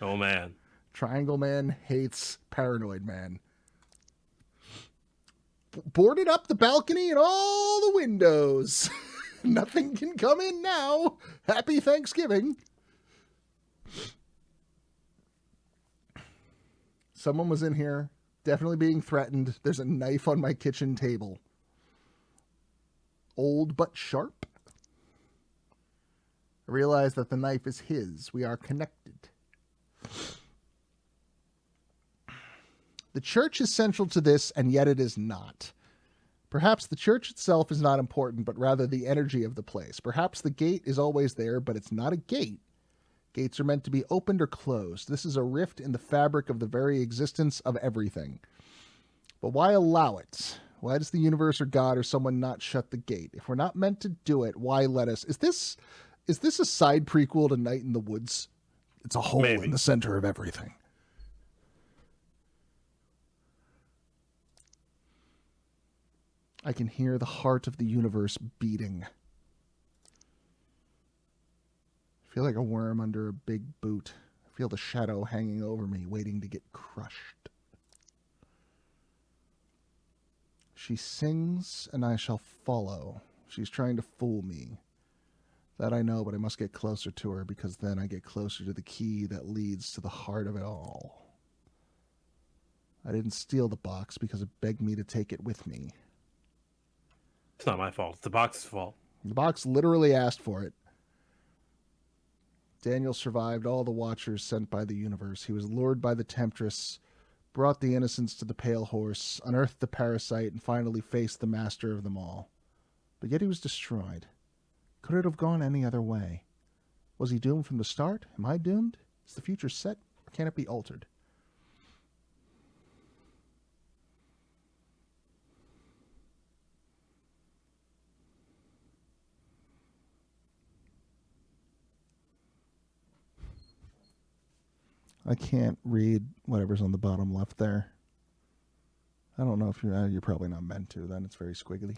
Oh, man. Triangle Man hates Paranoid Man. Boarded up the balcony and all the windows. Nothing can come in now. Happy Thanksgiving. Someone was in here, definitely being threatened. There's a knife on my kitchen table. Old but sharp. I realize that the knife is his. We are connected. The church is central to this, and yet it is not. Perhaps the church itself is not important, but rather the energy of the place. Perhaps the gate is always there, but it's not a gate. Gates are meant to be opened or closed. This is a rift in the fabric of the very existence of everything. But why allow it? Why does the universe or God or someone not shut the gate? If we're not meant to do it, why let us? Is this a side prequel to Night in the Woods? It's a hole in the center of everything. I can hear the heart of the universe beating. I feel like a worm under a big boot. I feel the shadow hanging over me, waiting to get crushed. She sings, and I shall follow. She's trying to fool me. That I know, but I must get closer to her, because then I get closer to the key that leads to the heart of it all. I didn't steal the box because it begged me to take it with me. It's not my fault. It's the box's fault. The box literally asked for it. Daniel survived all the watchers sent by the universe. He was lured by the temptress, brought the innocents to the pale horse, unearthed the parasite, and finally faced the master of them all. But yet he was destroyed. Could it have gone any other way? Was he doomed from the start? Am I doomed? Is the future set, or can it be altered? I can't read whatever's on the bottom left there. I don't know if you're probably not meant to. Then it's very squiggly.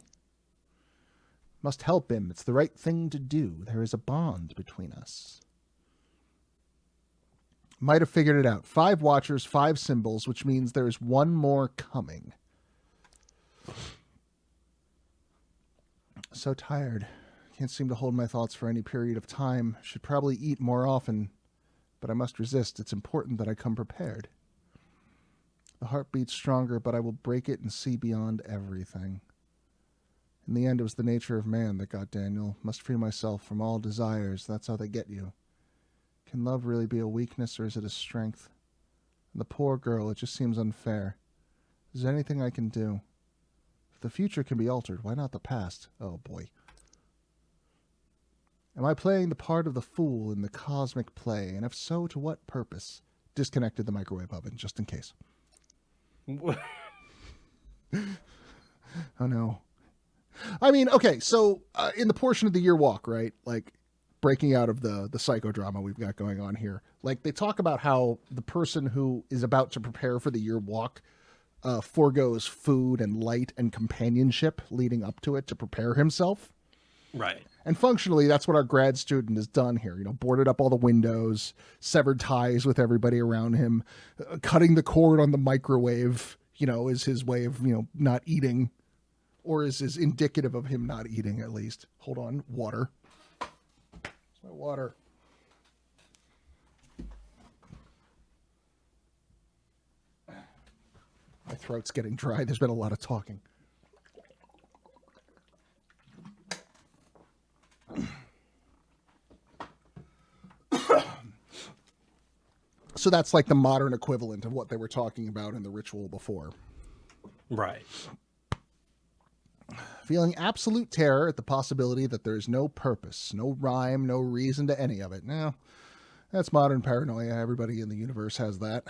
Must help him. It's the right thing to do. There is a bond between us. Might have figured it out. 5 watchers, 5 symbols, which means there is one more coming. So tired. Can't seem to hold my thoughts for any period of time. Should probably eat more often. But I must resist. It's important that I come prepared. The heart beats stronger, but I will break it and see beyond everything. In the end, it was the nature of man that got Daniel. Must free myself from all desires. That's how they get you. Can love really be a weakness, or is it a strength? And the poor girl, it just seems unfair. Is there anything I can do? If the future can be altered, why not the past? Oh, boy. Am I playing the part of the fool in the cosmic play? And if so, to what purpose? Disconnected the microwave oven, just in case. Oh, no. I mean, okay, so in the portion of the year walk, right, like breaking out of the psychodrama we've got going on here, like they talk about how the person who is about to prepare for the year walk forgoes food and light and companionship leading up to it to prepare himself. Right. And functionally, that's what our grad student has done here. You know, boarded up all the windows, severed ties with everybody around him, cutting the cord on the microwave, you know, is his way of, you know, not eating. Or is indicative of him not eating, at least. Hold on. Water. Where's my water? My throat's getting dry. There's been a lot of talking. So that's like the modern equivalent of what they were talking about in the ritual before. Right. Feeling absolute terror at the possibility that there is no purpose, no rhyme, no reason to any of it. Now, that's modern paranoia. Everybody in the universe has that.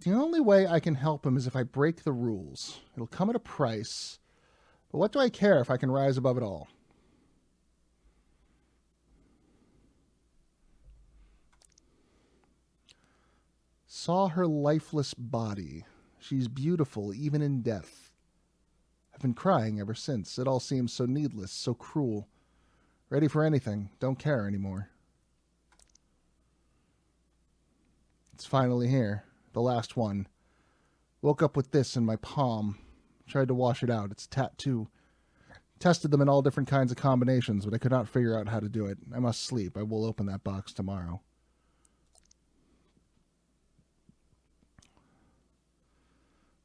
The only way I can help him is if I break the rules. It'll come at a price. But what do I care if I can rise above it all? Saw her lifeless body. She's beautiful, even in death. I've been crying ever since. It all seems so needless, so cruel. Ready for anything. Don't care anymore. It's finally here. The last one. Woke up with this in my palm. Tried to wash it out. It's a tattoo. Tested them in all different kinds of combinations, but I could not figure out how to do it. I must sleep. I will open that box tomorrow.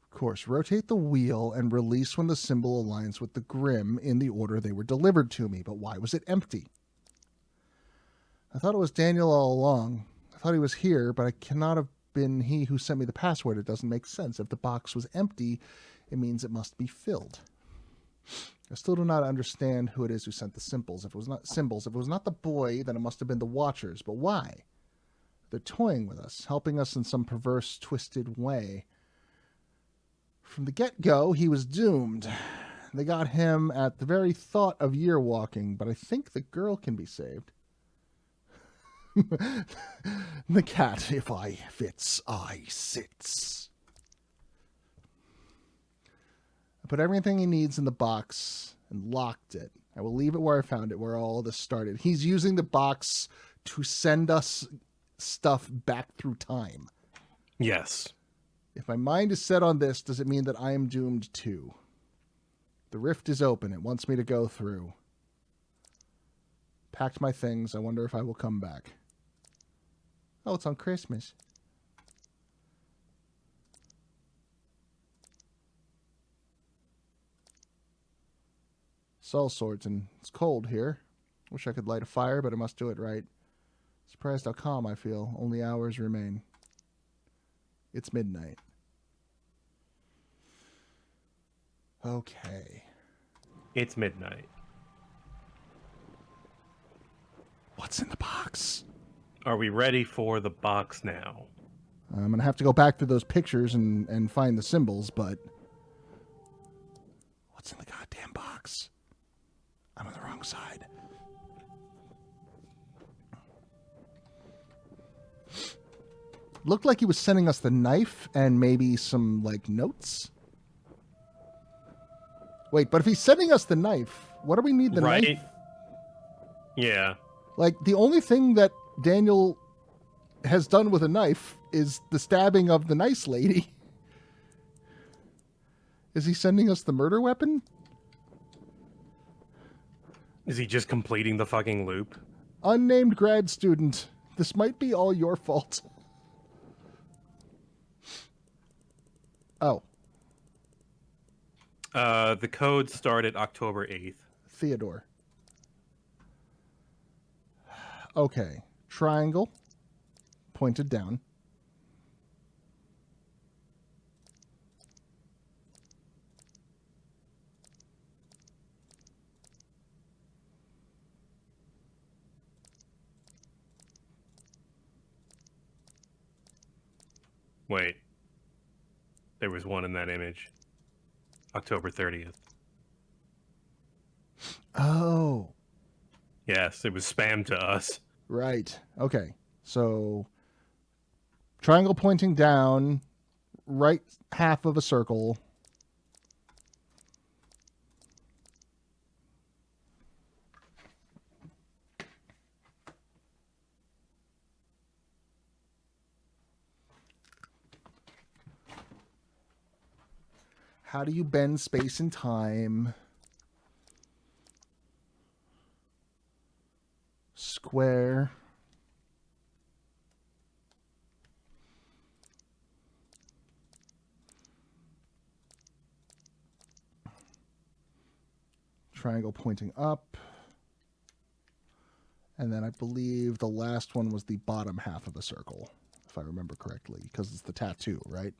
Of course, rotate the wheel and release when the symbol aligns with the grim in the order they were delivered to me. But why was it empty? I thought it was Daniel all along. I thought he was here, but I cannot have been he who sent me the password. It doesn't make sense. If the box was empty, it means it must be filled. I still do not understand who it is who sent the symbols. If it was not the boy, then it must have been the Watchers. But why? They're toying with us, helping us in some perverse, twisted way. From the get-go, he was doomed. They got him at the very thought of year walking, but I think the girl can be saved. The cat, if I fits, I sits. I put everything he needs in the box and locked it. I will leave it where I found it, where all this started. He's using the box to send us stuff back through time. Yes. If my mind is set on this, does it mean that I am doomed too? The rift is open. It wants me to go through. Packed my things. I wonder if I will come back. Oh, it's on Christmas. It's all sorts, and it's cold here. Wish I could light a fire, but I must do it right. Surprised how calm I feel. Only hours remain. It's midnight. Okay. It's midnight. What's in the box? Are we ready for the box now? I'm going to have to go back through those pictures and find the symbols, but... What's in the goddamn box? I'm on the wrong side. Looked like he was sending us the knife and maybe some, like, notes. Wait, but if he's sending us the knife, what do we need the knife? Yeah. Like, the only thing that Daniel has done with a knife is the stabbing of the nice lady. Is he sending us the murder weapon? Is he just completing the fucking loop? Unnamed grad student. This might be all your fault. Oh. The code started October 8th. Theodore. Okay. Triangle. Pointed down. Wait. There was one in that image. October 30th. Oh. Yes, it was spam to us. Right. Okay. So, triangle pointing down, right half of a circle. How do you bend space and time? Square. Triangle pointing up. And then I believe the last one was the bottom half of the circle, if I remember correctly, because it's the tattoo, right?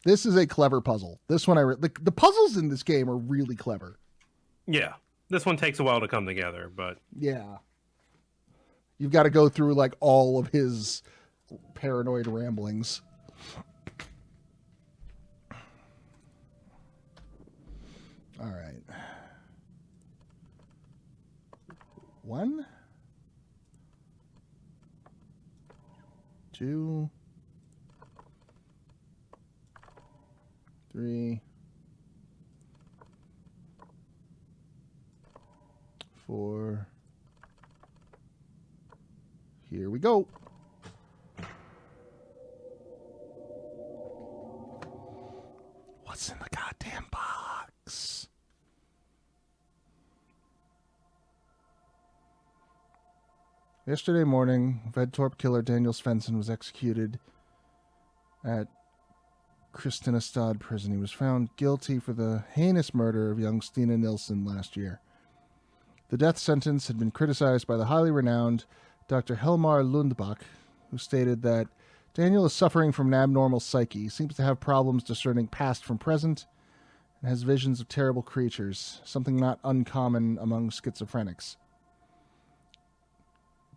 This is a clever puzzle. This one, the puzzles in this game are really clever. Yeah. This one takes a while to come together, but... Yeah. You've got to go through, like, all of his paranoid ramblings. All right. 1, 2, 3, 4. Here we go. What's in the goddamn box? Yesterday morning, Vedtorp killer Daniel Svensson was executed at Kristianstad prison. He was found guilty for the heinous murder of young Stina Nilsson last year. The death sentence had been criticized by the highly renowned Dr. Helmar Lundbach, who stated that Daniel is suffering from an abnormal psyche, seems to have problems discerning past from present, and has visions of terrible creatures, something not uncommon among schizophrenics.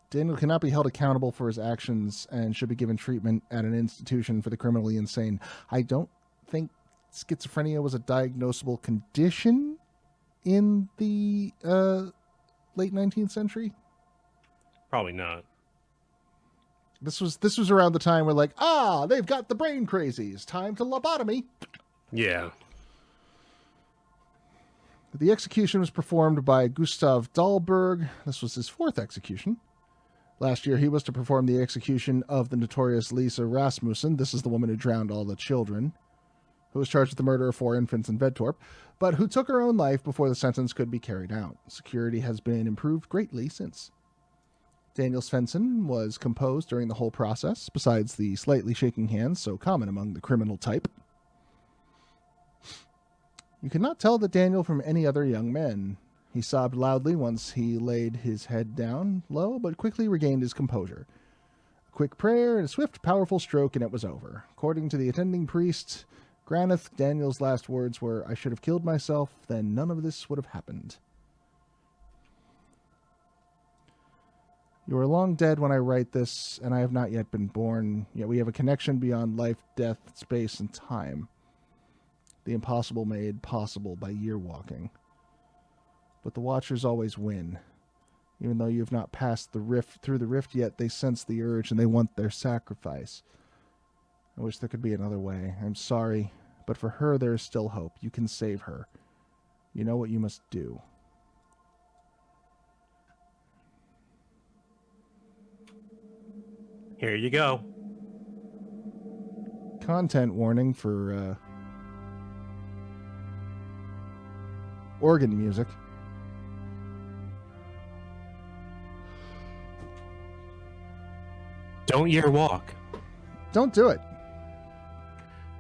Daniel cannot be held accountable for his actions and should be given treatment at an institution for the criminally insane. I don't think schizophrenia was a diagnosable condition in the late 19th century. Probably not. This was around the time where, like, they've got the brain crazies. Time to lobotomy. Yeah. The execution was performed by Gustav Dahlberg. This was his 4th execution. Last year, he was to perform the execution of the notorious Lisa Rasmussen. This is the woman who drowned all the children, who was charged with the murder of 4 infants in Vedtorp, but who took her own life before the sentence could be carried out. Security has been improved greatly since. Daniel Svensson was composed during the whole process, besides the slightly shaking hands so common among the criminal type. You cannot tell the Daniel from any other young men. He sobbed loudly once he laid his head down low, but quickly regained his composure. A quick prayer and a swift, powerful stroke, and it was over. According to the attending priest, Graneth, Daniel's last words were, "I should have killed myself, then none of this would have happened." You are long dead when I write this, and I have not yet been born, yet we have a connection beyond life, death, space, and time. The impossible made possible by year walking. But the Watchers always win. Even though you have not passed through the rift yet, they sense the urge and they want their sacrifice. I wish there could be another way. I'm sorry, but for her there is still hope. You can save her. You know what you must do. Here you go. Content warning for organ music. Don't year walk. Don't do it.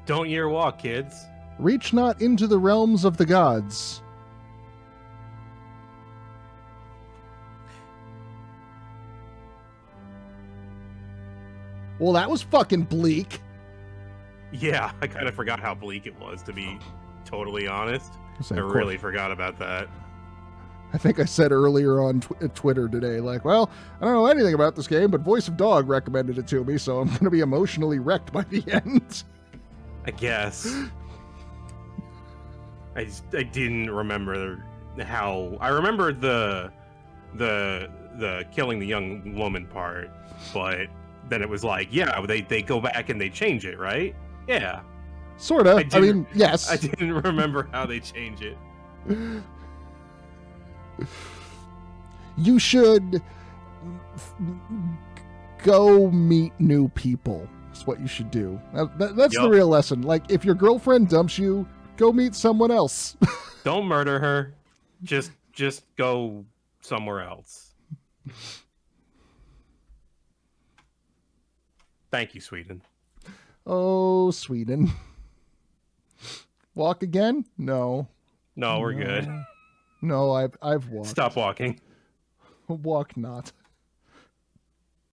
Don't year walk, kids. Reach not into the realms of the gods. Well, that was fucking bleak. Yeah, I kind of forgot how bleak it was, to be totally honest. I Of really course. forgot about that. I think I said earlier on Twitter today, like, well, I don't know anything about this game, but Voice of Dog recommended it to me, so I'm going to be emotionally wrecked by the end. I guess. I didn't remember how... I remember the killing the young woman part, but then it was like, yeah, they go back and they change it, right? Yeah. Sort of. I mean, yes. I didn't remember how they change it. You should go meet new people. That's what you should do. That's the real lesson. Like, if your girlfriend dumps you, go meet someone else. Don't murder her. Just go somewhere else. Thank you, Sweden. Oh, Sweden. Walk again? No. No, we're good. No, I've walked. Stop walking. Walk not.